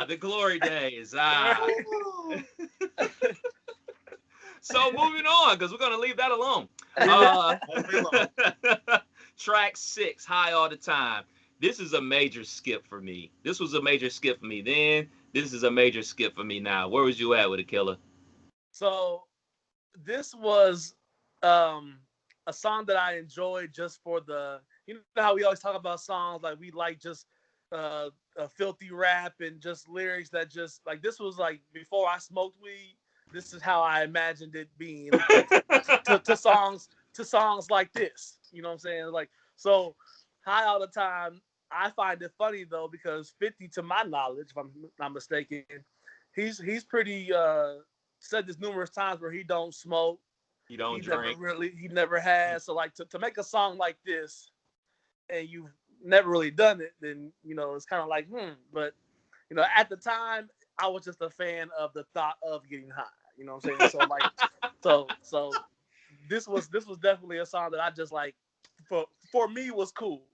The glory days. So moving on, because we're gonna leave that alone. Track 6, High All the Time. This is a major skip for me. This was a major skip for me then. This is a major skip for me now. Where was you at with it, Killa? So this was a song that I enjoyed just for you know how we always talk about songs like we like just a filthy rap and just lyrics that just like this was like before I smoked weed. This is how I imagined it being to songs like this. You know what I'm saying? Like so, High All the Time. I find it funny though because 50, to my knowledge, if I'm not mistaken, he's pretty said this numerous times where he don't smoke. You don't drink. He never has. So like to make a song like this and you've never really done it, then it's kind of like But at the time I was just a fan of the thought of getting high. You know what I'm saying? So like so this was definitely a song that I just like for me was cool.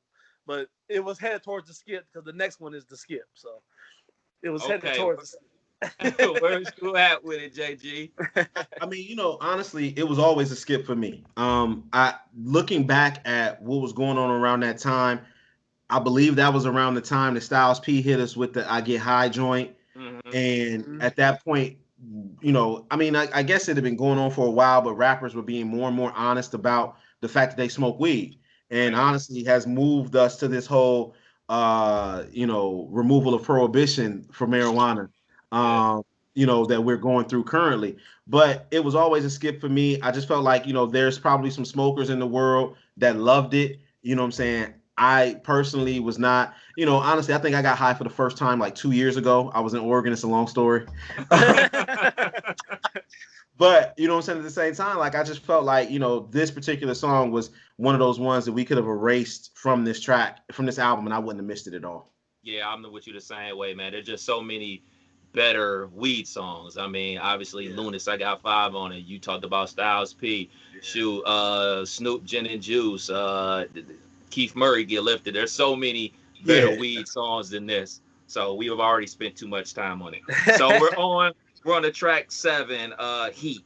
But it was headed towards the skip because the next one is the skip. So it was headed towards the skip. Where's you at with it, JG? I mean, honestly, it was always a skip for me. I looking back at what was going on around that time, I believe that was around the time that Styles P hit us with the "I Get High" joint, and at that point, I mean, I guess it had been going on for a while, but rappers were being more and more honest about the fact that they smoke weed, and honestly, has moved us to this whole, removal of prohibition for marijuana. That we're going through currently. But it was always a skip for me. I just felt like, there's probably some smokers in the world that loved it. You know what I'm saying? I personally was not, honestly, I think I got high for the first time like 2 years ago. I was in Oregon. It's a long story. But, you know what I'm saying? At the same time, like, I just felt like, this particular song was one of those ones that we could have erased from this album, and I wouldn't have missed it at all. Yeah, I'm with you the same way, man. There's just so many better weed songs. I mean, obviously, Lunis, I got 5 on it. You talked about Styles P. Shoot, Snoop, Gin and Juice, Keith Murray, Get Lifted. There's so many better weed songs than this. So we have already spent too much time on it. So we're on the track 7, Heat.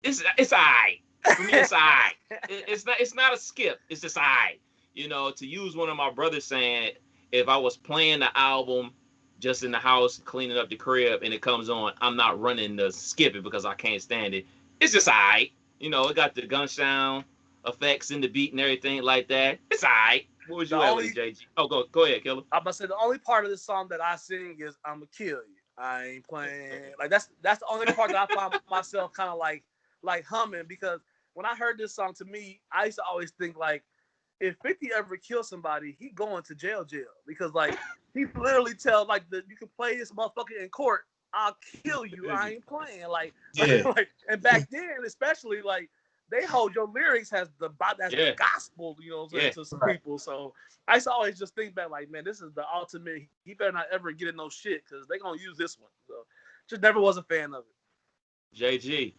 It's all right. For me, it's alright. It's not a skip. It's just alright. To use one of my brothers saying, if I was playing the album just in the house, cleaning up the crib, and it comes on, I'm not running to skip it because I can't stand it. It's just alright. It got the gun sound effects in the beat and everything like that. It's alright. What was The you at with only it, JG? Oh, go ahead, Killer. I'm about to say the only part of this song that I sing is "I'ma kill you." I ain't playing. Like that's the only part that I find myself kind of like humming, because when I heard this song, to me, I used to always think like, if 50 ever kills somebody, he going to jail, because like he literally tells like you can play this motherfucker in court, I'll kill you. I ain't playing. Like, Yeah. and back then especially, like, they hold your lyrics as the Yeah. gospel, you know what I'm saying, Yeah. to some people. So I used to always just think back like, man, this is the ultimate. He better not ever get in no shit, because they gonna use this one. So just never was a fan of it. JG.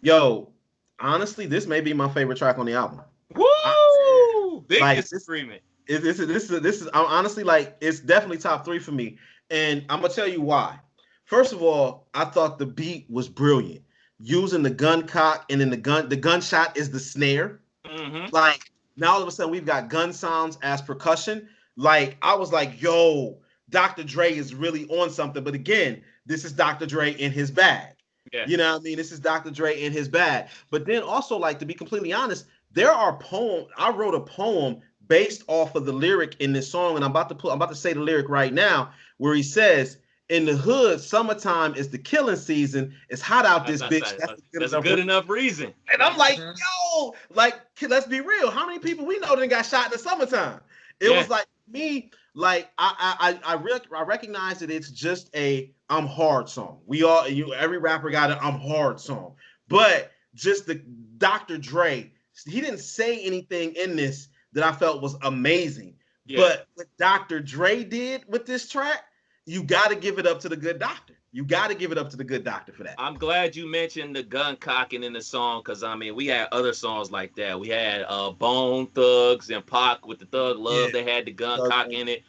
Yo, honestly, this may be my favorite track on the album. Woo! Big Like disagreement. this is I'm honestly, like, it's definitely top 3 for me, and I'm gonna tell you why. First of all, I thought the beat was brilliant, using the gun cock, and then the gunshot is the snare. Mm-hmm. Like, now all of a sudden we've got gun sounds as percussion. Like, I was like, yo, Dr. Dre is really on something. But again, this is Dr. Dre in his bag. Yeah. You know what I mean? This is Dr. Dre in his bag. But then also, like, to be completely honest, there are poems. I wrote a poem based off of the lyric in this song, and I'm about to say the lyric right now, where he says, "In the hood, summertime is the killing season. It's hot out this bitch. That's a good enough reason. And I'm like, yo, like, let's be real. How many people we know that got shot in the summertime? It was like me, like, I recognize that it's just a I'm hard song. Every rapper got an I'm hard song, but just the Dr. Dre, he didn't say anything in this that I felt was amazing. Yeah. But what Dr. Dre did with this track, you got to give it up to the good doctor. You got to give it up to the good doctor for that. I'm glad you mentioned the gun cocking in the song, because I mean, we had other songs like that. We had Bone Thugs and Pac with the Thug Love. They had the gun cock in it.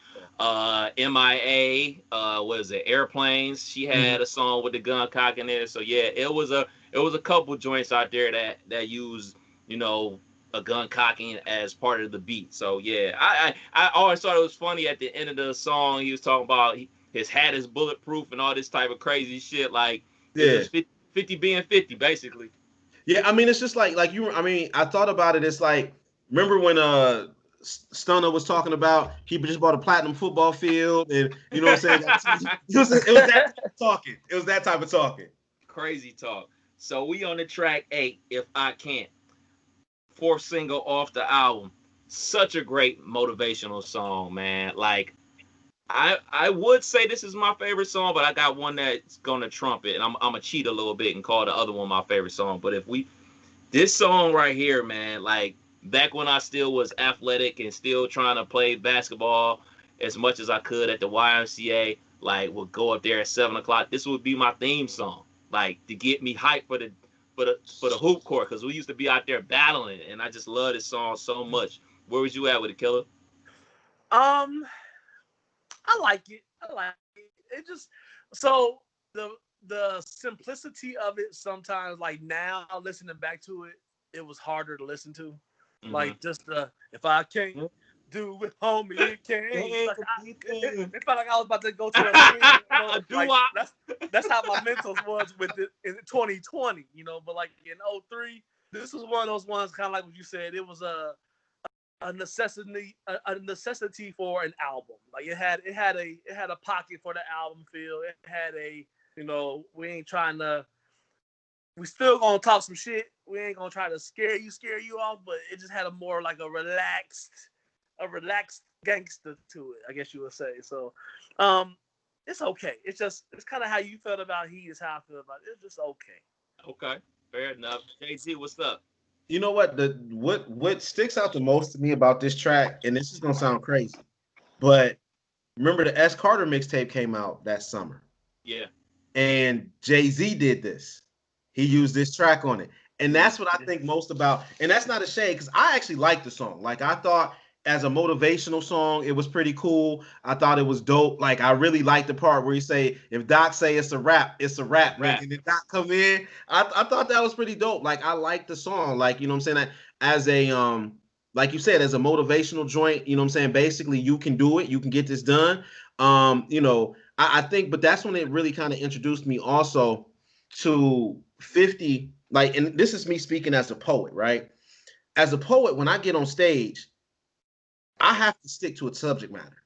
MIA, what is it? Airplanes. She had a song with the gun cock in it. So yeah, it was a couple joints out there that used, a gun cocking as part of the beat. So yeah, I always thought it was funny at the end of the song. He was talking about his hat is bulletproof and all this type of crazy shit. Like, it's just 50 being 50, basically. Yeah, I mean, it's just like you. I mean, I thought about it. It's like, remember when Stunner was talking about he just bought a platinum football field, and you know what I'm saying? It was that type of talking. It was that type of talking. Crazy talk. So we on the track 8, If I Can't. 4th single off the album. Such a great motivational song, man. Like, I would say this is my favorite song, but I got one that's gonna trump it, and I'm gonna cheat a little bit and call the other one my favorite song. But this song right here, man, like, back when I still was athletic and still trying to play basketball as much as I could at the YMCA, like, would go up there at 7 o'clock. This would be my theme song, like, to get me hyped for the hoop court, because we used to be out there battling, and I just love this song so much. Where was you at with it, Killer? I like it. It just, so the simplicity of it sometimes, like, now listening back to it, it was harder to listen to. Mm-hmm. Like, just if I can't do it, homie, you can't. It felt like I was about to go to a screen. Like, that's how my mentals was with it in 2020, But like in 2003, this was one of those ones, kind of like what you said. It was a necessity for an album. Like, it had a pocket for the album feel. It had we still gonna talk some shit. We ain't gonna try to scare you off, but it just had a more like a relaxed gangster to it, I guess you would say. So it's okay. It's kind of how you felt about He is how I feel about it. It's just okay. Okay, fair enough. JT, what's up? You know what? What sticks out the most to me about this track, and this is gonna sound crazy, but remember the S. Carter mixtape came out that summer. Yeah. And Jay-Z did this. He used this track on it. And that's what I think most about. And that's not a shame, because I actually like the song. Like, I thought as a motivational song, it was pretty cool. I thought it was dope. Like I really liked the part where he say, "If Doc say it's a rap, it's a rap, nigga." Rap. And then Doc come in. I thought that was pretty dope. Like I liked the song. Like you know what I'm saying. That as a like you said, as a motivational joint. You know what I'm saying. Basically, you can do it. You can get this done. You know, I think, but that's when it really kind of introduced me also to 50. Like, and this is me speaking as a poet, right? As a poet, when I get on stage, I have to stick to a subject matter,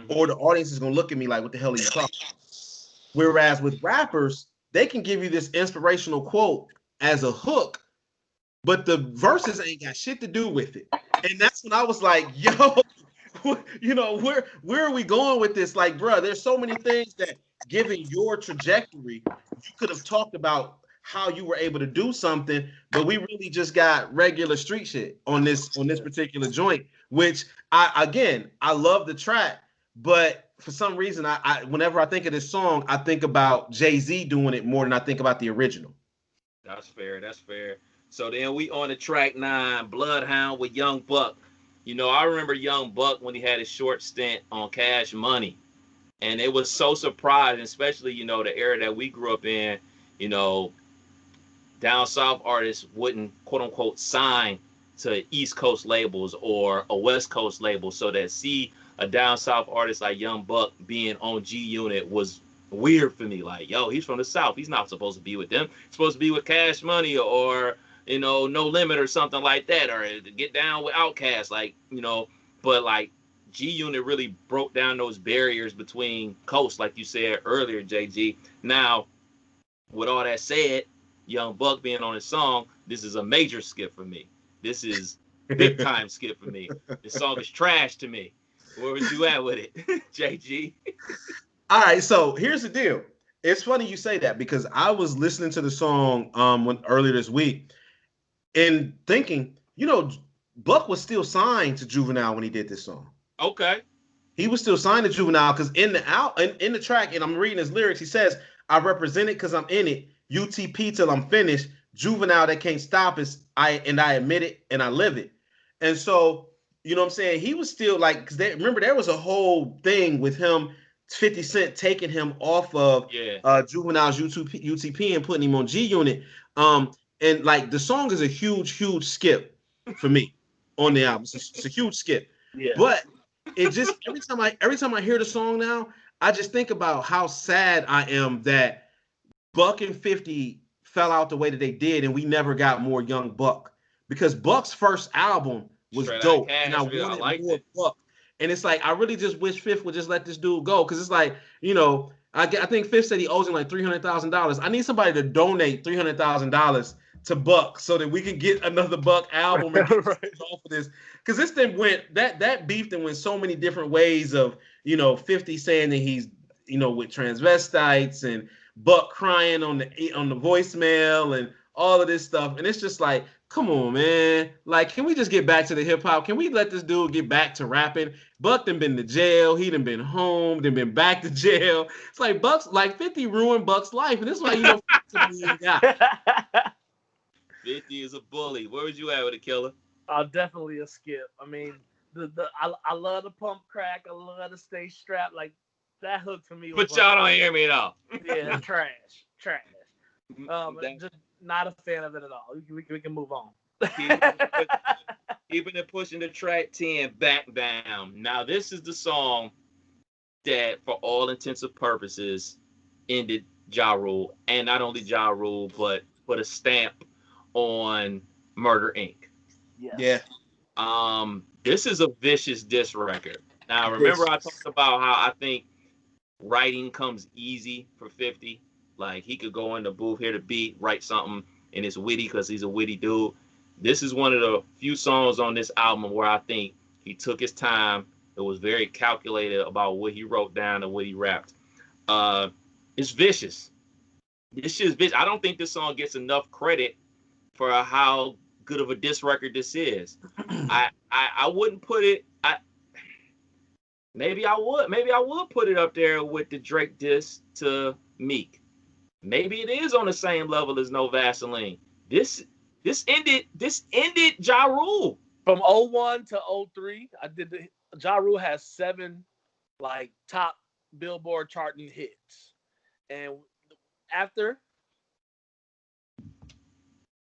or the audience is gonna look at me like, "What the hell are you talking about?" Whereas with rappers, they can give you this inspirational quote as a hook, but the verses ain't got shit to do with it. And that's when I was like, "Yo, you know, where are we going with this?" Like, bro, there's so many things that, given your trajectory, you could have talked about how you were able to do something, but we really just got regular street shit on this particular joint. Which I love the track, but for some reason, I whenever I think of this song, I think about Jay-Z doing it more than I think about the original. That's fair. That's fair. So then we on the track 9, Bloodhound with Young Buck. You know, I remember Young Buck when he had his short stint on Cash Money. And it was so surprising, especially, you know, the era that we grew up in. You know, down south artists wouldn't quote unquote sign to East Coast labels or a West Coast label. So that see a down south artist like Young Buck being on G Unit was weird for me. Like, yo, he's from the South. He's not supposed to be with them. He's supposed to be with Cash Money or, you know, No Limit or something like that, or get down with Outkast. Like, you know, but like G Unit really broke down those barriers between coasts, like you said earlier, JG. Now, with all that said, Young Buck being on his song, this is a major skip for me. This is big time skip for me. This song is trash to me. Where was you at with it, JG? All right, so here's the deal. It's funny you say that because I was listening to the song earlier this week and thinking, you know, Buck was still signed to Juvenile when he did this song. Okay. He was still signed to Juvenile because in the track, and I'm reading his lyrics, he says, "I represent it because I'm in it. UTP till I'm finished. Juvenile that can't stop us. I admit it and I live it." And so, you know what I'm saying? He was still like, because remember, there was a whole thing with him, 50 Cent taking him off of Yeah. Juvenile's UTP and putting him on G Unit. And like the song is a huge skip for me on the album. It's a huge skip. Yeah. But it just every time I hear the song now, I just think about how sad I am that Buck and 50 fell out the way that they did, and we never got more Young Buck because Buck's first album was Straight out of dope, and I Cashville. I wanted liked more it. Buck. And it's like I really just wish Fifth would just let this dude go because it's like, you know, I think Fifth said he owes him like $300,000. I need somebody to donate $300,000 to Buck so that we can get another Buck album and get Right. off of this, because this thing went that beef then went so many different ways of, you know, 50 saying that he's, you know, with transvestites and Buck crying on the voicemail and all of this stuff. And it's just like, come on, man. Like, can we just get back to the hip hop? Can we let this dude get back to rapping? Buck done been to jail. He done been home, done been back to jail. It's like Buck's like 50 ruined Buck's life. And this is why, you know, 50 guy. 50 is a bully. Where was you at with a Killer? Definitely a skip. I mean, I love the pump crack. I love the stay strapped. Like that hook to me was But y'all don't hear me though. yeah, trash. Just not a fan of it at all. We can move on. Keeping it pushing the track 10 back down. Now this is the song that, for all intents and purposes, ended Ja Rule, and not only Ja Rule, but put a stamp on Murder Inc. Yes. Yeah. This is a vicious diss record. Now remember I Vicious. talked about how I think writing comes easy for 50. Like he could go in the booth, hear the beat, write something, and it's witty because he's a witty dude. This is one of the few songs on this album where I think he took his time. It was very calculated about what he wrote down and what he rapped. It's vicious. This shit is vicious. I don't think this song gets enough credit for how good of a diss record this is. I wouldn't put it. Maybe I would put it up there with the Drake diss to Meek. Maybe it is on the same level as No Vaseline. This ended Ja Rule. From '01 to '03, I did the Ja Rule has 7 like top Billboard charting hits, and after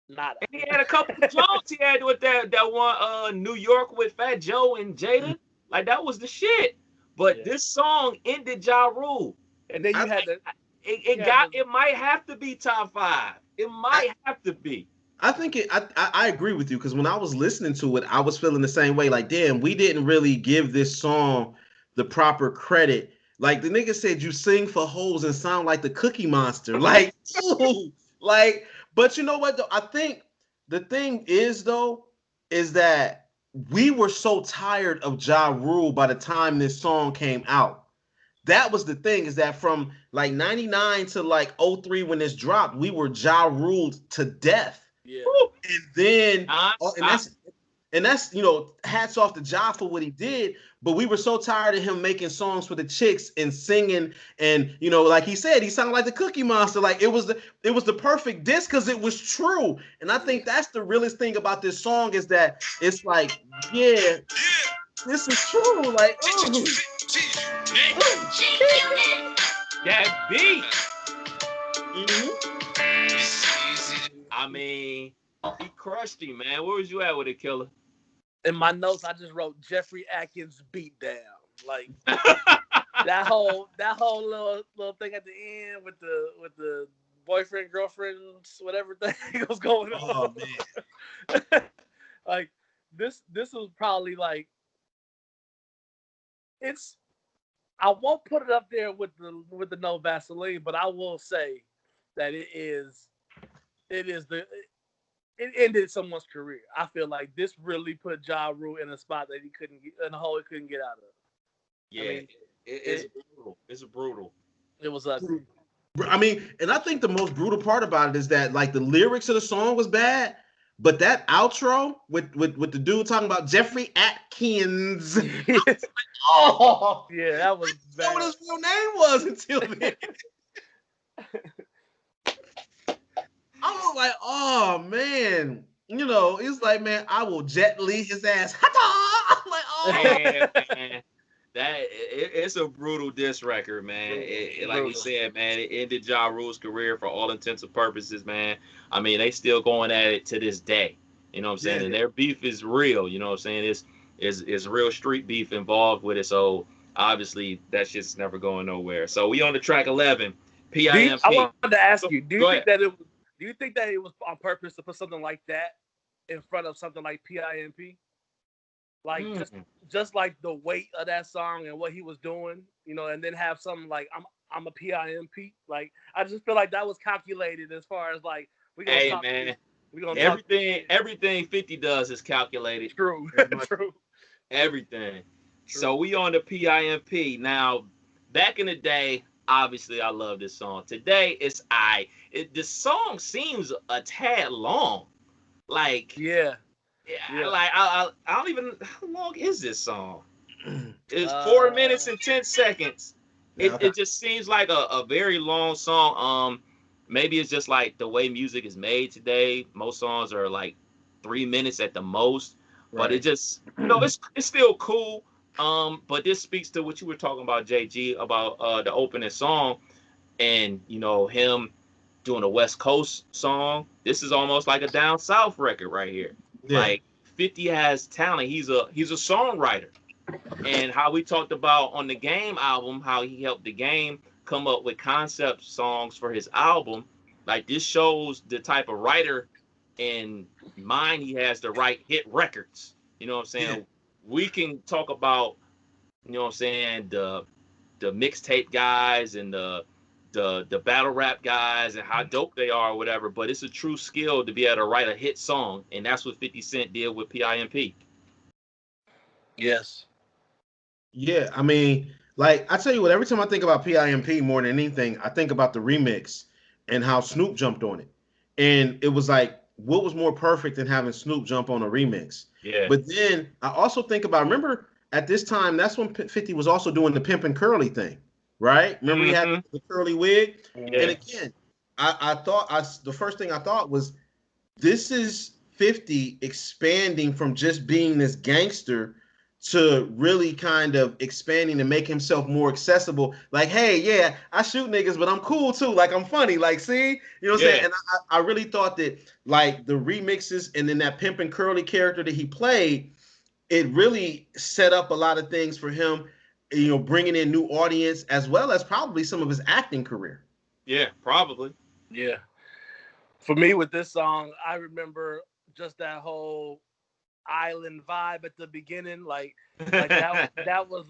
nada. And he had a couple of Jones. He had with that one New York with Fat Joe and Jada. Like that was the shit. But Yeah. this song ended Ja Rule. And then I, you had the It might have to be top 5. It I, might have to be. I think I agree with you because when I was listening to it, I was feeling the same way. Like, damn, we didn't really give this song the proper credit. Like the nigga said, you sing for hoes and sound like the Cookie Monster. Like, ooh, like, but you know what though? I think the thing is though, is that we were so tired of Ja Rule by the time this song came out. That was the thing, is that from like 99 to like '03 when this dropped, we were Ja ruled to death. yeah. And then and Non-stop. that's hats off to Ja for what he did, but we were so tired of him making songs for the chicks and singing, and like he said, he sounded like the Cookie Monster. Like it was the perfect diss because it was true. And I think that's the realest thing about this song, is that it's like, yeah, this is true. Like, oh, That beat. mhm. I mean, he crushed him, man. Where was you at with it, Killer? In my notes, I just wrote Jeffrey Atkins beat down. Like that whole little thing at the end with the boyfriend, girlfriends, whatever thing was going Oh on. man. Like this was probably like, it's, I won't put it up there with the No Vaseline, but I will say that it ended someone's career. I feel like this really put Ja Rule in a spot that he couldn't get, in a hole he couldn't get out of. Yeah, I mean, it's brutal. It's brutal. it was ugly. I mean, and I think the most brutal part about it is that like the lyrics of the song was bad, but that outro with the dude talking about Jeffrey Atkins. Oh, Yeah, that was I didn't know what bad. his real name was until then. I was like, oh man, it's like, man, I will jet Li his ass. I'm like, oh. Man, it's a brutal diss record, man. Like we Brutal. said, man, it ended Ja Rule's career for all intents and purposes, man. I mean, they still going at it to this day. You know what I'm saying? Yeah. And their beef is real. You know what I'm saying? It's real street beef involved with it. So obviously that shit's never going nowhere. So we on the track 11, I PIMP. wanted to ask Go, you, go ahead. do you think that it was on purpose to put something like that in front of something like PIMP? Like Mm. just like the weight of that song and what he was doing, and then have something like I'm a PIMP. Like I just feel like that was calculated as far as like we gonna Hey, talk man. we gonna talk Everything 50 does is calculated. true. True. Everything. True. So we on the PIMP. Now, back in the day, obviously I love this song. Today it's the song seems a tad long. Like, Yeah. like I don't even, how long is this song? It's Uh 4 minutes and 10 seconds. Yeah, okay. It just seems like a very long song. Maybe it's just like the way music is made today. Most songs are like 3 minutes at the most. But it Right. just, it's still cool. But this speaks to what you were talking about, JG, about the opening song, and him doing a West Coast song. This is almost like a down south record right here. Yeah. Like 50 has talent. He's a songwriter. And how we talked about on the Game album, how he helped the Game come up with concept songs for his album. Like this shows the type of writer and mind he has to write hit records. You know what I'm Yeah. saying? We can talk about, you know what I'm saying, the mixtape guys and the battle rap guys and how dope they are or whatever, but it's a true skill to be able to write a hit song, and that's what 50 Cent did with PIMP. yes. Yeah, I mean, like I tell you what, every time I think about PIMP more than anything, I think about the remix and how Snoop jumped on it. And it was like, what was more perfect than having Snoop jump on a remix? Yeah. But then I also think about, remember at this time, that's when 50 was also doing the Pimp and Curly thing, right? Remember he had Mm-hmm. the curly wig? And Yeah. again, I thought the first thing I thought was, this is 50 expanding from just being this gangster to really kind of expanding to make himself more accessible. Like, hey, yeah, I shoot niggas, but I'm cool too. Like, I'm funny. Like, see, you know what I'm saying? Yeah. And I really thought that like the remixes and then that Pimp and Curly character that he played, it really set up a lot of things for him, you know, bringing in new audience as well as probably some of his acting career. Yeah, probably. Yeah. For me, with this song, I remember just that whole island vibe at the beginning, like that was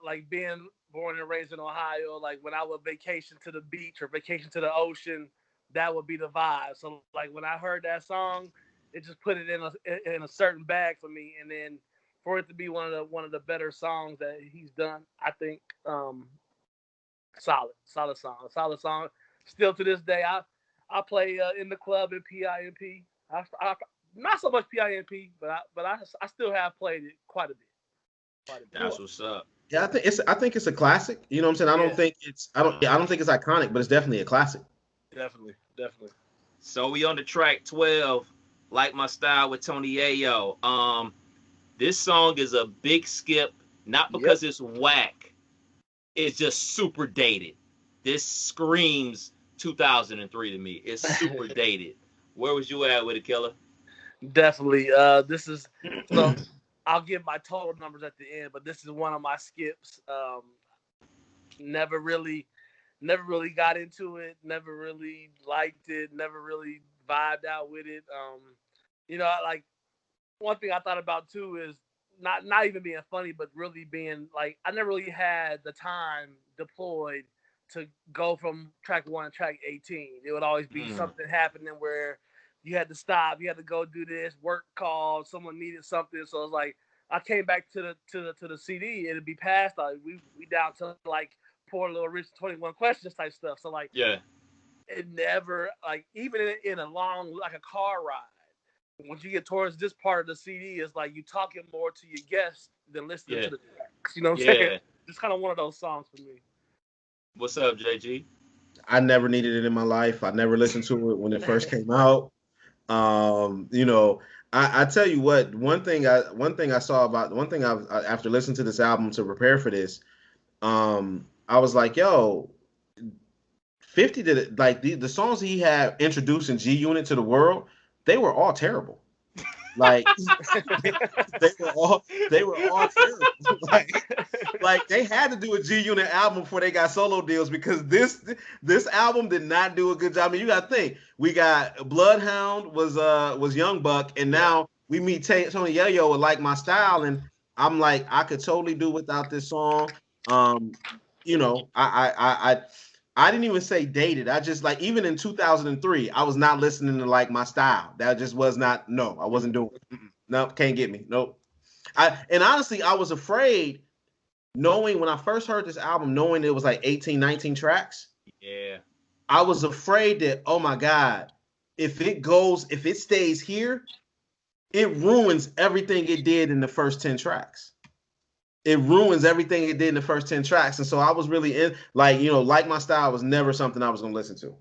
like being born and raised in Ohio. Like when I would vacation to the beach or vacation to the ocean, that would be the vibe. So like when I heard that song, it just put it in a certain bag for me. And then for it to be one of the better songs that he's done, I think solid song. Still to this day, I play in the club in PIMP. Not so much PIMP, but I still have played it quite a bit. Quite a bit. That's what's up. Yeah, I think it's a classic. You know what I'm saying? I don't Yeah. think it's I don't think it's iconic, but it's definitely a classic. Definitely. So we on the track 12, Like My Style with Tony Ayo. This song is a big skip, not because it's whack. It's just super dated. This screams 2003 to me. It's super dated. Where was you at with it, Killa? Definitely. This is so. I'll give my total numbers at the end, but this is one of my skips. Never really got into it. Never really liked it. Never really vibed out with it. Like one thing I thought about too is not even being funny, but really being like I never really had the time deployed to go from track 1 to track 18. It would always be something happening where you had to stop, you had to go do this, work call, someone needed something. So it's like I came back to the CD, it'd be past like we down to like Poor Little Rich 21 Questions type stuff. So like Yeah. it never like even in a long like a car ride. Once you get towards this part of the CD, it's like you talking more to your guests than listening to the tracks. You know what I'm saying? It's kind of one of those songs for me. What's up, JG? I never needed it in my life. I never listened to it when it first came out. You know, I tell you what, one thing I saw about one thing after listening to this album to prepare for this, I was like, yo, 50 did it like the songs he had introducing G Unit to the world, they were all terrible. Like they were all terrible. Like they had to do a G Unit album before they got solo deals because this album did not do a good job. I mean, you got to think we got Bloodhound was Young Buck, and now we meet Tony Yayo with Like My Style, and I'm like I could totally do without this song. You know, I didn't even say dated. I just like even in 2003, I was not listening to Like My Style. That just was not. No, I wasn't doing it. No, can't get me. Nope. And honestly, I was afraid knowing when I first heard this album, knowing it was like 18, 19 tracks. Yeah. I was afraid that, oh my God, if it stays here, it ruins everything it did in the first 10 tracks. It ruins everything it did in the first 10 tracks. And so I was really in, like, you know, Like My Style was never something I was going to listen to.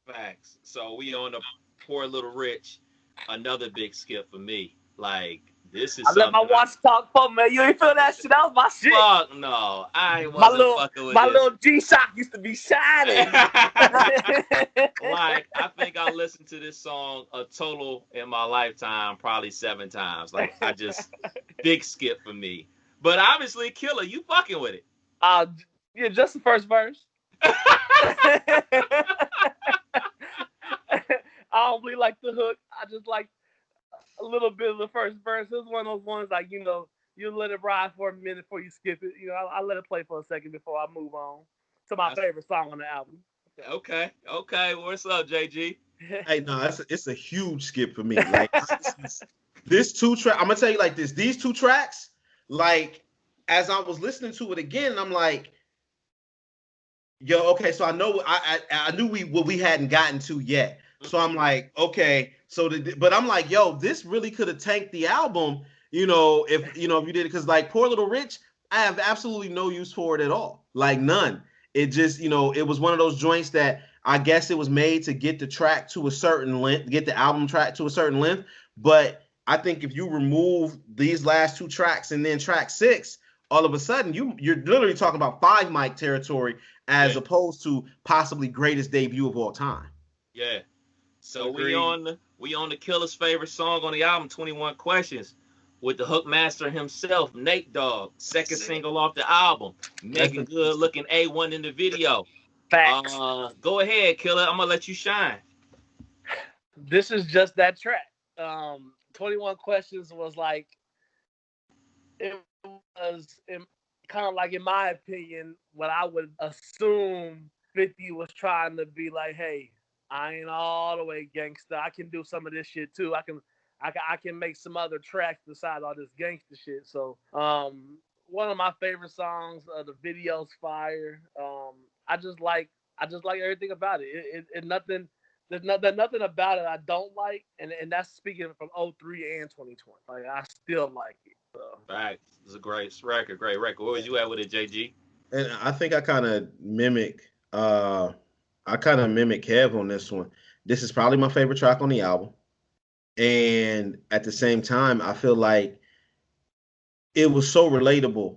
Facts. So we on the Poor Little Rich, another big skip for me. Like, this is I let my watch talk for me. You ain't feel that shit? That was my shit. Fuck no. I wasn't fucking with my this. little G-Shock used to be shining. Like, I think I listened to this song a total in my lifetime probably 7 times. Like, I just, big skip for me. But obviously, Killa, you fucking with it. Yeah, just the first verse. I don't really like the hook. I just like a little bit of the first verse. It's one of those ones like, you know, you let it ride for a minute before you skip it. You know, I let it play for a second before I move on to my favorite song on the album. Okay. What's up, JG? Hey, no, it's a huge skip for me. Like this 2 track, I'm gonna tell you like this. These 2 tracks, like as I was listening to it again, I'm like, yo, okay, so I know I knew what we hadn't gotten to yet. So I'm like, okay, but I'm like, yo, this really could have tanked the album, you know, if you did it, because like Poor Little Rich, I have absolutely no use for it at all, like none. It just, you know, it was one of those joints that I guess it was made to get the track to a certain length, get the album track to a certain length. But I think if you remove these last two tracks and then track 6, all of a sudden you're literally talking about 5 mic territory as Yeah, opposed to possibly greatest debut of all time. yeah. So Agreed. we on the Killer's favorite song on the album, 21 Questions, with the hook master himself, Nate Dogg, second single off the album, That's making the good looking A1 in the video. facts. Go ahead, Killer. I'm gonna let you shine. This is just that track. 21 Questions was like, it was kind of like, in my opinion, what I would assume 50 was trying to be like, hey, I ain't all the way gangster. I can do some of this shit too. I can make some other tracks besides all this gangster shit. So, one of my favorite songs. The video's fire. I just like I just like everything about it. It nothing. There's nothing about it I don't like, and that's speaking from '03 and 2020. Like, I still like it. So. Right, it's a great record, great record. Where was you at with it, JG? And I think I kind of mimic Kev on this one. This is probably my favorite track on the album. And at the same time, I feel like it was so relatable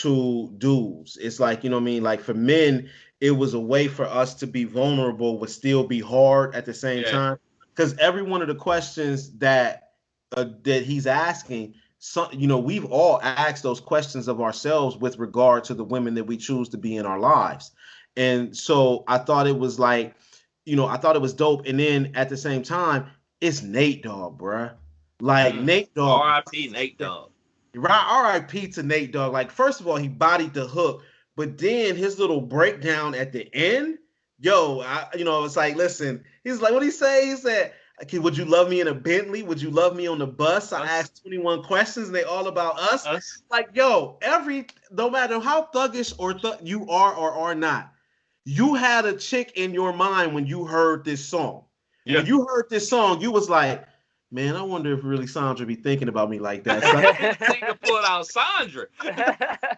to dudes. It's like, you know what I mean? Like for men, it was a way for us to be vulnerable but still be hard at the same Yeah, time. Because every one of the questions that he's asking, we've all asked those questions of ourselves with regard to the women that we choose to be in our lives. And so I thought it was like, I thought it was dope. And then at the same time, it's Nate Dogg, bruh. Like mm. Nate Dogg. R.I.P. Nate Dogg. Right, R.I.P. to Nate Dogg. Like, first of all, he bodied the hook, but then his little breakdown at the end, it's like, listen, he's like, what did he say? He said, okay, would you love me in a Bentley? Would you love me on the bus? I Us, asked 21 questions, and they all about us. us, Like, no matter how thuggish or you are or are not, you had a chick in your mind when you heard this song. And yeah. when you heard this song, you was like, man, I wonder if really Sandra be thinking about me like that. So, Nigga pulled out Sandra.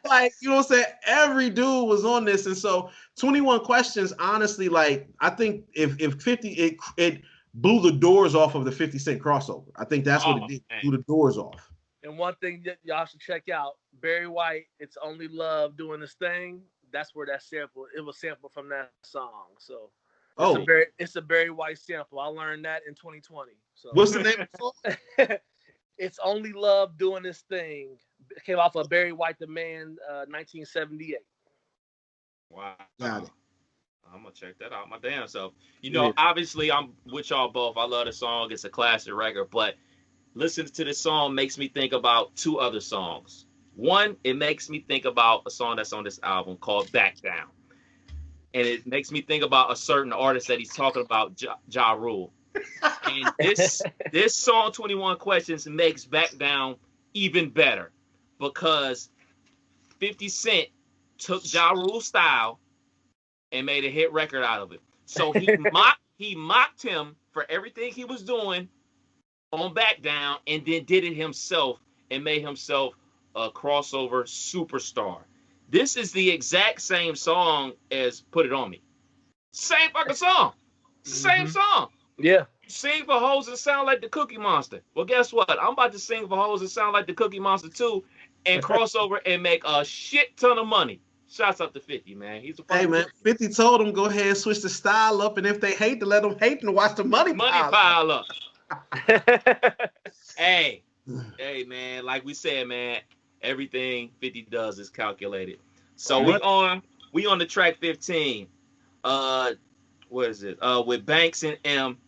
like, you know what I'm saying? Every dude was on this. And so 21 Questions, honestly, like, I think if 50, it blew the doors off of the 50 Cent crossover. I think that's what it Oh did. man, Blew the doors off. And one thing that y'all should check out, Barry White, It's Only Love Doing This Thing. That's where it was sampled from that song. So Oh, it's a Barry White sample. I learned that in 2020. So what's the name of the song? It's Only Love Doing This Thing. It came off of Barry White the Man, 1978. wow. Got it. I'm gonna check that out my damn self. Yeah. Obviously, I'm with y'all both. I love the song. It's a classic record, but listening to this song makes me think about two other songs. One, it makes me think about a song that's on this album called Back Down. And it makes me think about a certain artist that he's talking about, Ja Rule. And this song, 21 Questions, makes Back Down even better because 50 Cent took Ja Rule's style and made a hit record out of it. So he mocked him for everything he was doing on Back Down, and then did it himself and made himself a crossover superstar. This is the exact same song as Put It On Me. Same fucking song. Same song. Yeah. Sing for hoes that sound like the Cookie Monster. Well, guess what? I'm about to sing for hoes that sound like the Cookie Monster too, and cross over and make a shit ton of money. Shouts out to 50, man. He's a Hey, man, 50 told them go ahead and switch the style up, and if they hate, to let them hate and watch the money pile up. Hey, man, like we said, man, everything 50 does is calculated. So we on the track 15. What is it? With Banks and M,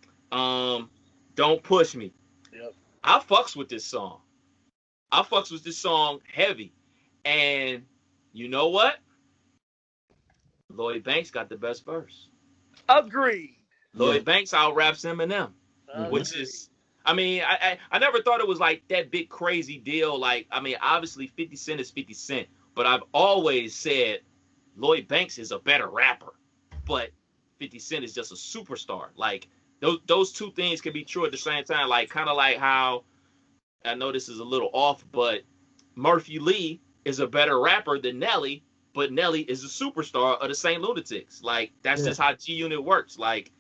Don't Push Me. Yep. I fucks with this song. I fucks with this song heavy. And you know what? Lloyd Banks got the best verse. Agreed. Lloyd Banks out raps Eminem, which is, I mean, I never thought it was like that big crazy deal. Like, I mean, obviously 50 Cent is 50 Cent, but I've always said Lloyd Banks is a better rapper, but 50 Cent is just a superstar. Like, those two things can be true at the same time. Like, kind of like how, I know this is a little off, but Murphy Lee is a better rapper than Nelly, but Nelly is a superstar of the Saint Lunatics. Like, that's just how G Unit works. Like,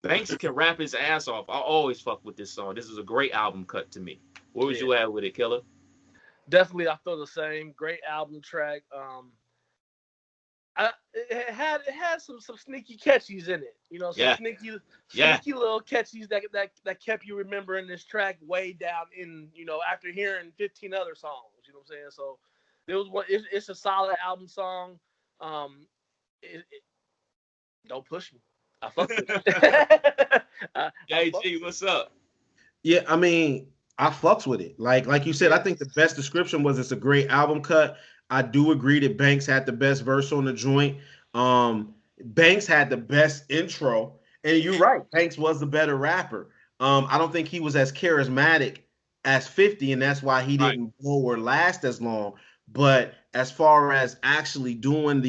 Banks can rap his ass off. I always fuck with this song. This is a great album cut to me. Where was Yeah, you at with it, Killer? definitely. I feel the same. Great album track. It had some sneaky catchies in it. You know, some Yeah, yeah. sneaky little catchies that kept you remembering this track way down in, after hearing 15 other songs. You know what I'm saying? So there was one. It's a solid album song. Um, it, don't push me. I fuck with it. I fuck JG, with what's up? Yeah, I mean, I fucks with it. Like you it. said, I think the best description was it's a great album cut. I do agree that Banks had the best verse on the joint. Banks had the best intro, and you're right. Banks was the better rapper. I don't think he was as charismatic as 50, and that's why he Right. didn't blow or last as long. But as far as actually doing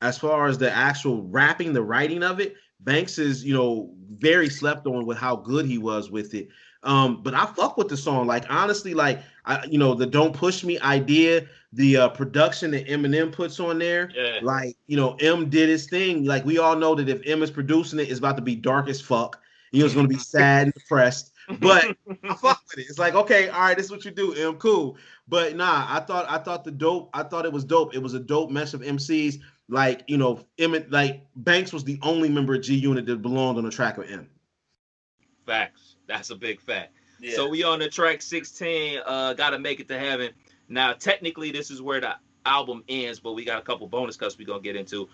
as far as the actual rapping, the writing of it, Banks is, very slept on with how good he was with it. But I fuck with the song. Like honestly, like the "Don't Push Me" idea, the production that Eminem puts on there, Yeah. like M did his thing. Like we all know that if M is producing it, it's about to be dark as fuck. It's gonna be sad and depressed. But I fuck with it. It's like, okay, all right, this is what you do, M. Cool. But nah, I thought it was dope. It was a dope mess of MCs. Like, Emmett, like Banks was the only member of G Unit that belonged on the track with M. Facts. That's a big fact. Yeah. So we on the track 16, Gotta Make It to Heaven. Now, technically, this is where the album ends, but we got a couple bonus cuts we're going to get into.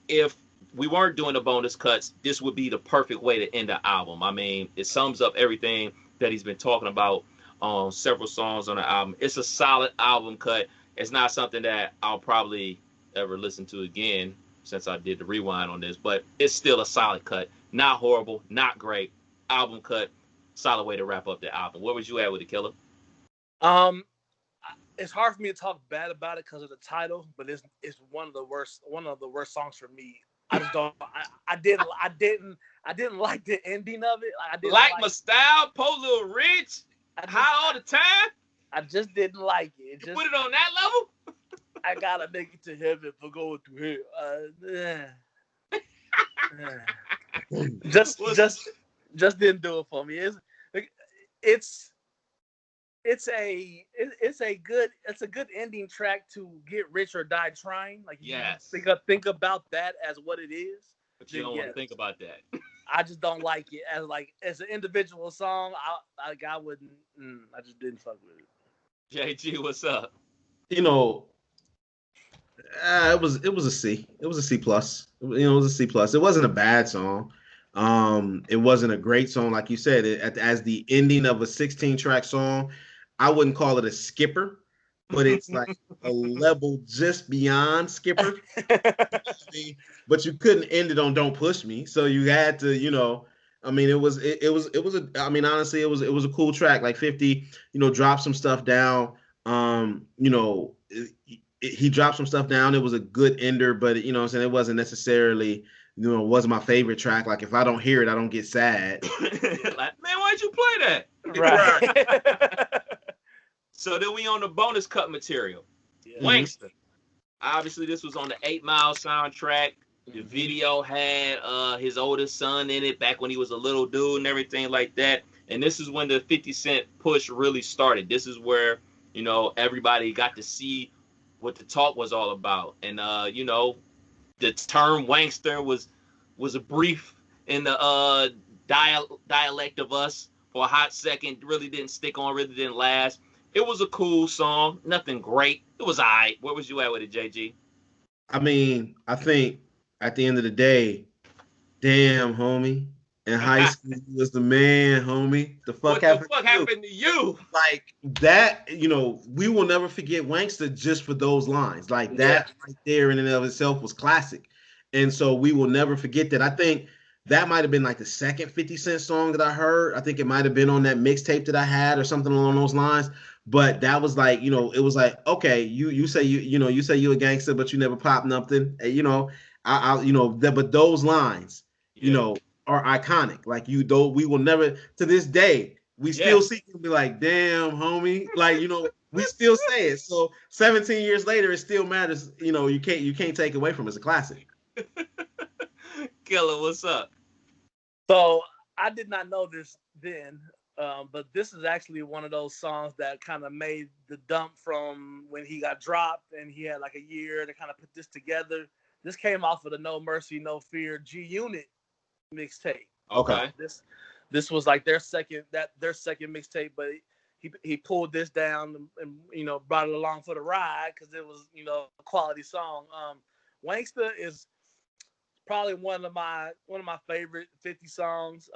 If we weren't doing the bonus cuts, this would be the perfect way to end the album. I mean, it sums up everything that he's been talking about on several songs on the album. It's a solid album cut. It's not something that I'll probably ever listen to again since I did the rewind on this, but it's still a solid cut. Not horrible, not great. Album cut, solid way to wrap up the album. Where was you at with it, Killer? Um, it's hard for me to talk bad about it because of the title, but it's one of the worst songs for me. I just don't. I didn't like the ending of it. I didn't Like my style, Po Little Rich, high all the time. I just didn't like it. You put it on that level? I gotta make it to heaven for going through hell. Just didn't do it for me. It's a good ending track to get rich or die trying. Like, yes, think about that as what it is. But you don't want to think about that. I just don't like it as an individual song. I wouldn't. I just didn't fuck with it. JG, what's up? It was a C. It was a C plus. It was a C plus. It wasn't a bad song. It wasn't a great song, like you said. As the ending of a 16-track song, I wouldn't call it a skipper, but it's like a level just beyond skipper. But you couldn't end it on "Don't Push Me," so you had to, I mean, honestly, it was a cool track. Like 50, dropped some stuff down. He dropped some stuff down. It was a good ender, but what I'm saying, it wasn't necessarily, it wasn't my favorite track. Like if I don't hear it, I don't get sad. Like, man, why'd you play that? Right. So then we on the bonus cut material. Yeah. Wankster. Obviously, this was on the 8 Mile soundtrack. The video had his oldest son in it back when he was a little dude and everything like that. And this is when the 50 Cent push really started. This is where, everybody got to see what the talk was all about. And, the term wankster was a brief in the dialect of us for a hot second. Really didn't stick on, really didn't last. It was a cool song. Nothing great. It was all right. Where was you at with it, JG? I mean, I think at the end of the day, damn, homie, in high school, you was the man, homie. What the fuck happened to you? Like that, we will never forget Wankster just for those lines. Like that right there in and of itself was classic. And so we will never forget that. I think that might have been like the second 50 Cent song that I heard. I think it might have been on that mixtape that I had or something along those lines. But that was like, it was like, okay, you say you say you a gangster, but you never pop nothing. But those lines, are iconic. Like we will never, to this day, we still see him be like, damn, homie. Like, we still say it. So 17 years later, it still matters. You can't take it away from it. It's a classic. Killa, what's up? So I did not know this then, but this is actually one of those songs that kind of made the dump from when he got dropped and he had like a year to kind of put this together. This came off of the No Mercy, No Fear G Unit mixtape. Okay. Okay. This was like their second mixtape, but he pulled this down and brought it along for the ride because it was a quality song. Wanksta is probably one of my favorite 50 songs.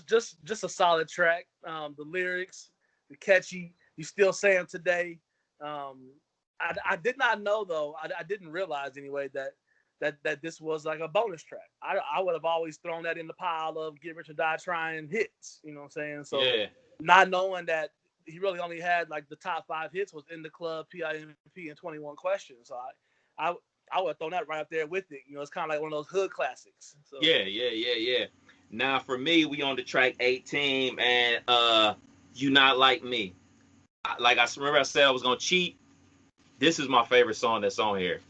Just a solid track. The lyrics, the catchy. You still say them today. I did not know though. I didn't realize anyway that this was like a bonus track. I would have always thrown that in the pile of Get Rich or Die Trying hits. You know what I'm saying? So Yeah. not knowing that he really only had like the top 5 hits was In the Club, PIMP, and 21 Questions. So I would have thrown that right up there with it. It's kind of like one of those hood classics. So. Yeah. Now for me, we on the track 18, and You Not Like Me. Like I remember I said I was gonna cheat. This is my favorite song that's on here.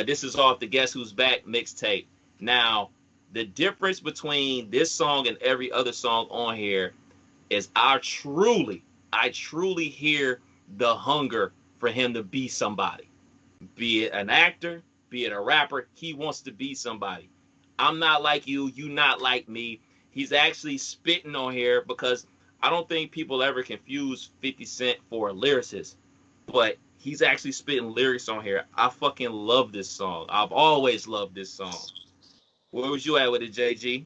This is off the Guess Who's Back mixtape. Now, the difference between this song and every other song on here is I truly hear the hunger for him to be somebody. Be it an actor, be it a rapper, he wants to be somebody. I'm not like you not like me. He's actually spitting on here because I don't think people ever confuse 50 Cent for a lyricist. But he's actually spitting lyrics on here. I fucking love this song. I've always loved this song. Where was you at with it, JG?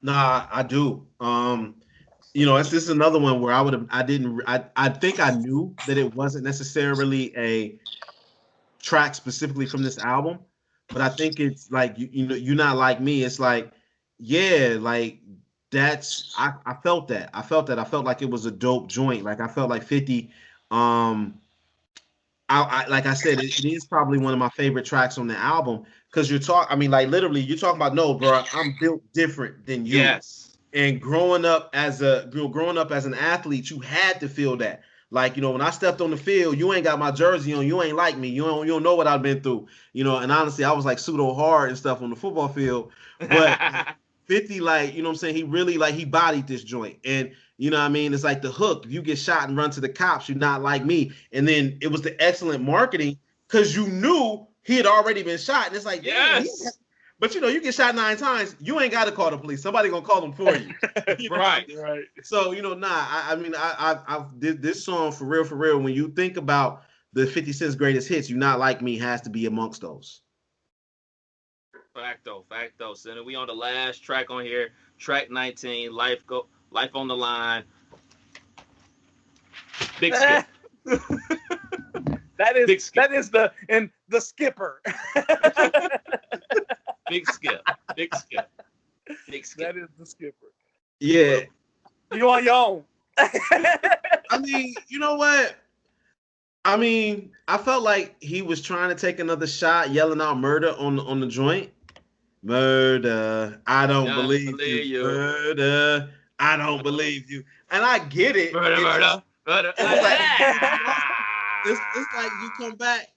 Nah, I do. It's just another one where I think I knew that it wasn't necessarily a track specifically from this album, but I think it's like You're Not Like Me. It's like, yeah, like I felt that. I felt like it was a dope joint. Like I felt like 50. Um, like I said, it is probably one of my favorite tracks on the album because I mean, like literally, you're talking about no, bro. I'm built different than you. Yes. And growing up as an athlete, you had to feel that. Like, when I stepped on the field, you ain't got my jersey on, you ain't like me. You don't know what I've been through. And honestly, I was like pseudo hard and stuff on the football field. But 50, like, you know what I'm saying? He really like he bodied this joint. And you know what I mean? It's like the hook. If you get shot and run to the cops, you're not like me. And then it was the excellent marketing because you knew he had already been shot. And it's like, damn, Yes. but you get shot 9 times, you ain't got to call the police. Somebody gonna call them for you. Right. Right. So I mean, I did this song for real, for real. When you think about the 50 Cent's greatest hits, You Not Like Me has to be amongst those. Facto. So then we on the last track on here, track 19, Life on the Line. Big skip. That is Big skip. that is the skipper. Big skip. That is the skipper. Yeah. You on your own. I mean, you know what? I mean, I felt like he was trying to take another shot, yelling out murder on the joint. Murder, I don't believe you. Murder, I don't believe you. And I get it. Murder. It's like you come back.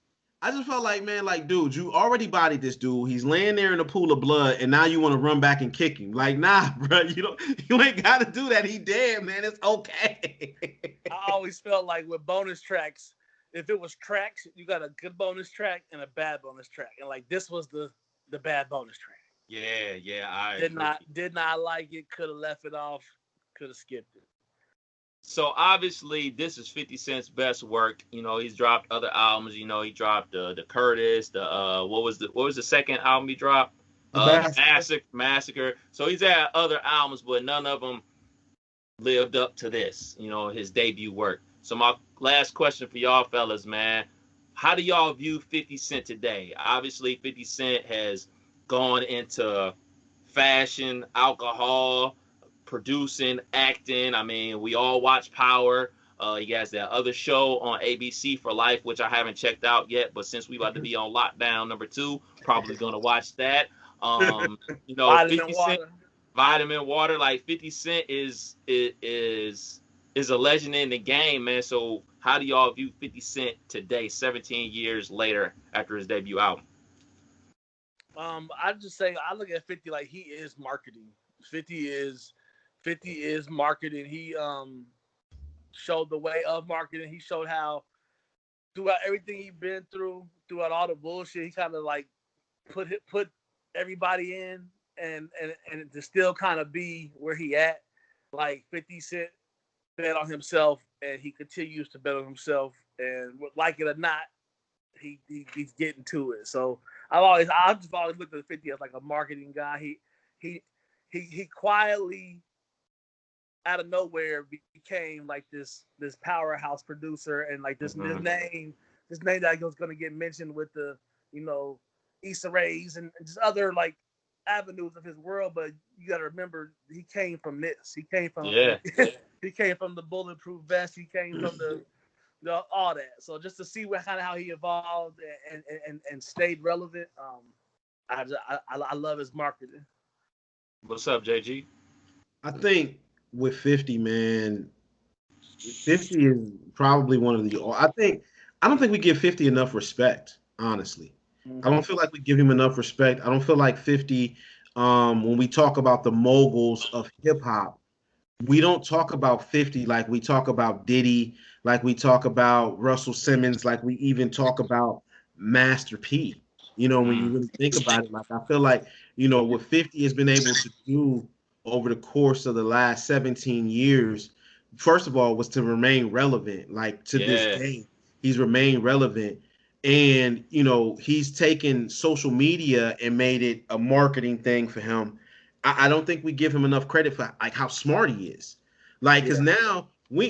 I just felt like, man, like, dude, you already bodied this dude. He's laying there in a pool of blood, and now you want to run back and kick him. Like, nah, bro, you ain't got to do that. He dead, man. It's okay. I always felt like with bonus tracks, if it was tracks, you got a good bonus track and a bad bonus track, and like this was the bad bonus track. Yeah, I did not like it. Could have left it off. Could have skipped it. So obviously this is 50 Cent's best work. He's dropped other albums. He dropped the Curtis, the what was the second album he dropped? Massacre. So he's had other albums, but none of them lived up to this, his debut work. So my last question for y'all fellas, man, how do y'all view 50 Cent today? Obviously 50 Cent has gone into fashion, alcohol, producing, acting. I mean, we all watch Power. He has that other show on ABC for Life, which I haven't checked out yet. But since we about to be on lockdown number 2, probably gonna watch that. 50 Cent, Vitamin Water. Like 50 Cent is a legend in the game, man. So how do y'all view 50 Cent today, 17 years later after his debut album? I just say I look at 50 like he is marketing. 50 is 50 is marketing. He showed the way of marketing. He showed how throughout everything he's been through, throughout all the bullshit, he kind of like put everybody in and to still kind of be where he at. Like 50 Cent bet on himself, and he continues to bet on himself, and like it or not, he's getting to it. So I've just always looked at 50 as like a marketing guy. He he quietly out of nowhere became like this powerhouse producer, and like Mm-hmm. this name that was going to get mentioned with the you know Issa Rays and just other like avenues of his world. But you got to remember he came from this. He came from Yeah. he came from the bulletproof vest. He came from the all that. So just to see what kind of how he evolved and stayed relevant. I love his marketing. What's up, JG? I think with 50, man, 50 is probably one of the. I don't think we give 50 enough respect. Honestly, I Mm-hmm. don't feel like we give him enough respect. I don't feel like 50. When we talk about the moguls of hip hop, we don't talk about 50 like we talk about Diddy, like we talk about Russell Simmons, like we even talk about Master P. When you Mm. really think about it, like I feel like, what 50 has been able to do over the course of the last 17 years, first of all, was to remain relevant. Like to this Yeah. day, he's remained relevant. And, he's taken social media and made it a marketing thing for him. I don't think we give him enough credit for like how smart he is. Like, cause Yeah. now we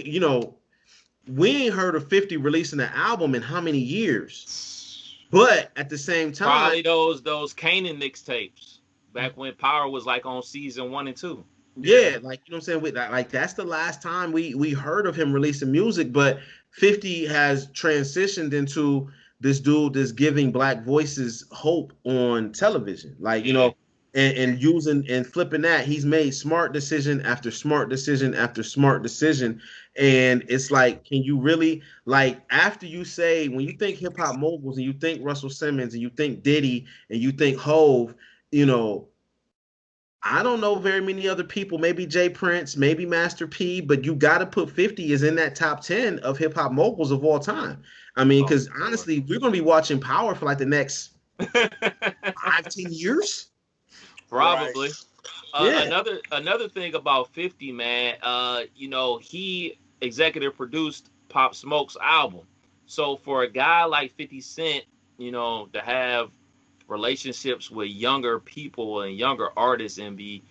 ain't heard of 50 releasing an album in how many years. But at the same time, Probably those Kanan mixtapes back when Power was like on season 1 and 2. yeah, like you know what I'm saying. With that, like that's the last time we heard of him releasing music. But 50 has transitioned into this dude that's giving black voices hope on television. Like Yeah. and using and flipping that, he's made smart decision after smart decision after smart decision. And it's like, can you really like after you say when you think hip hop moguls and you think Russell Simmons and you think Diddy and you think Hove, you know I don't know very many other people, maybe Jay Prince, maybe Master P, but you got to put 50 is in that top 10 of hip hop moguls of all time. I mean, Oh, because for sure. honestly, we're going to be watching Power for like the next 5, 10 years. Right. Probably. Yeah. Another thing about 50, man, he executive produced Pop Smoke's album. So for a guy like 50 Cent, to have relationships with younger people and younger artists and be,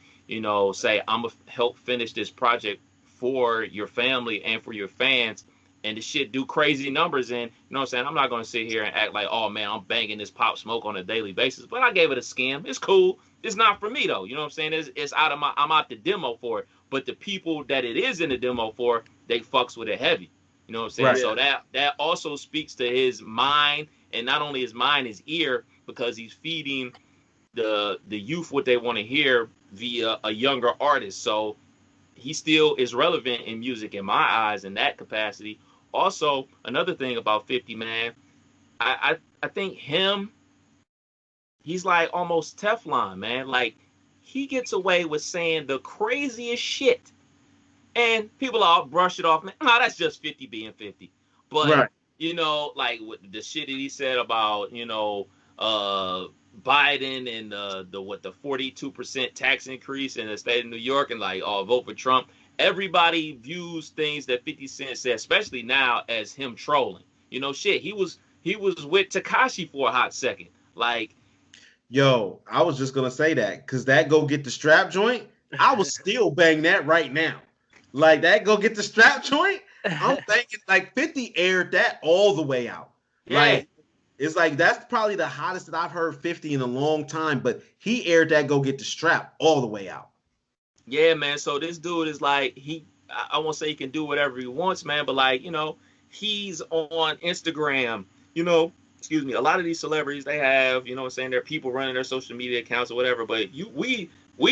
say, I'm gonna help finish this project for your family and for your fans, and the shit do crazy numbers. And you know what I'm saying? I'm not gonna sit here and act like, oh man, I'm banging this Pop Smoke on a daily basis, but I gave it a skim. It's cool. It's not for me though. You know what I'm saying? It's out of I'm out the demo for it. But the people that it is in the demo for, they fucks with it heavy. You know what I'm saying? Right. So Yeah. that also speaks to his mind, and not only his mind, his ear, because he's feeding the youth what they want to hear via a younger artist. So he still is relevant in music in my eyes in that capacity. Also, another thing about 50, man, I think he's like almost Teflon, man. Like he gets away with saying the craziest shit, and people all brush it off. Man, no, that's just 50 being 50. But Right. like with the shit that he said about uh Biden and the 42% tax increase in the state of New York and like vote for Trump. Everybody views things that 50 Cent said, especially now, as him trolling. Shit. He was with Takashi for a hot second. Like, Yo, I was just gonna say that because that go get the strap joint. I was still bang that right now. Like that go get the strap joint. I'm thinking like 50 aired that all the way out. yeah, Like it's like that's probably the hottest that I've heard 50 in a long time. But he aired that go get the strap all the way out. yeah, man. So this dude is like I won't say he can do whatever he wants, man, but like he's on Instagram. Excuse me. A lot of these celebrities they have, what I'm saying, they're people running their social media accounts or whatever. But we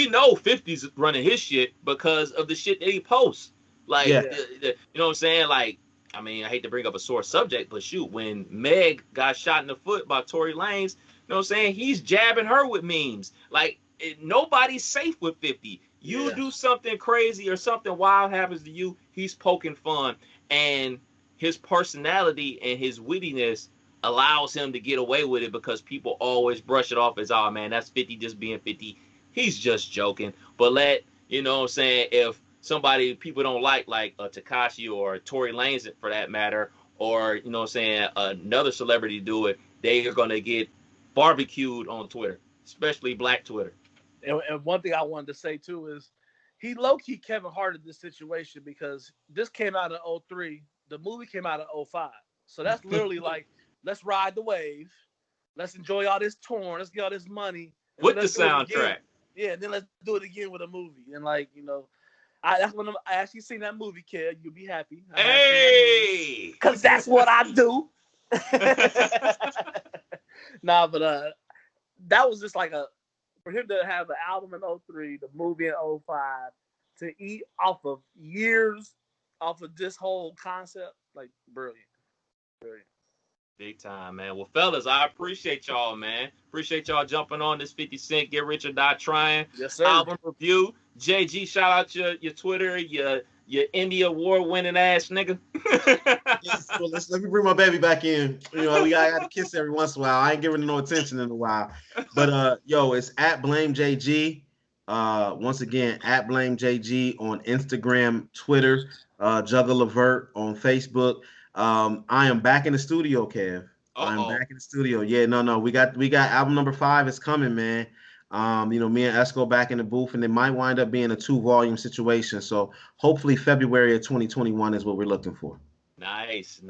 know 50's running his shit because of the shit that he posts. Like, Yeah. Yeah. you know what I'm saying? Like, I mean, I hate to bring up a sore subject, but shoot, when Meg got shot in the foot by Tory Lanez, know what I'm saying? He's jabbing her with memes. Like, nobody's safe with 50. You Yeah. do something crazy or something wild happens to you, he's poking fun. And his personality and his wittiness allows him to get away with it because people always brush it off as, oh man, that's 50 just being 50. He's just joking. But you know what I'm saying, if somebody people don't like a Tekashi or Tory Lanez for that matter, or, you know what I'm saying, another celebrity do it, they are going to get barbecued on Twitter, especially black Twitter. And one thing I wanted to say too is he low-key Kevin Harted this situation because this came out in 03. The movie came out in 05. So that's literally like, let's ride the wave. Let's enjoy all this torn. Let's get all this money. And With then the let's do it soundtrack. again. Yeah, and then let's do it again with a movie. And like, you know, that's when I actually seen that movie, kid. You'll be happy. Hey! Because that's what I do. Nah, but that was just like for him to have an album in 03, the movie in 05, to eat off of years off of this whole concept, like brilliant. Brilliant. Big time, man. Well, fellas, I appreciate y'all, man. Appreciate y'all jumping on this 50 Cent Get Rich or Die Trying Yes, sir. album review. JG, shout out your Twitter, your Emmy Award winning ass nigga. Yes, well, let me bring my baby back in. You know, we got to kiss every once in a while. I ain't giving her no attention in a while. But yo, it's at Blame JG. Once again, at Blame JG on Instagram, Twitter, Juggle Levert on Facebook. I am back in the studio, Kev. I'm back in the studio. Yeah, no. We got album number 5 is coming, man. You know, me and Esco back in the booth, and it might wind up being a 2-volume situation. So hopefully February of 2021 is what we're looking for. Nice.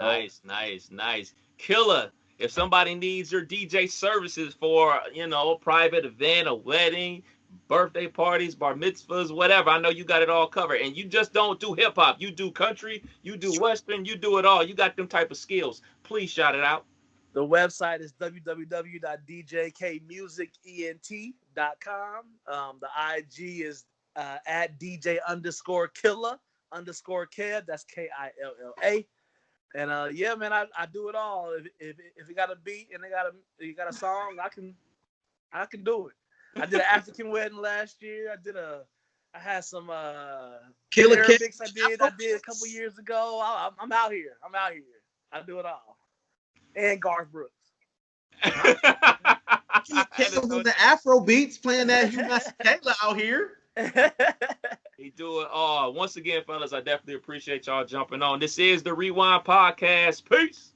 Killa, if somebody needs your DJ services for, you know, a private event, a wedding, birthday parties, bar mitzvahs, whatever, I know you got it all covered. And you just don't do hip hop. You do country, you do western, you do it all. You got them type of skills. Please shout it out. The website is www.djkmusicent.com. The IG is at DJ_Killa_Kev. That's Killa. And yeah, man, I do it all. If you got a beat and you got a song, I can do it. I did an African wedding last year. I had some Killer Arabics I did a couple years ago. I'm out here. I do it all. And Garth Brooks. Killa the Afro beats playing that Hugh Masekela out here. He do it all. Once again, fellas, I definitely appreciate y'all jumping on. This is the Rewind Podcast. Peace.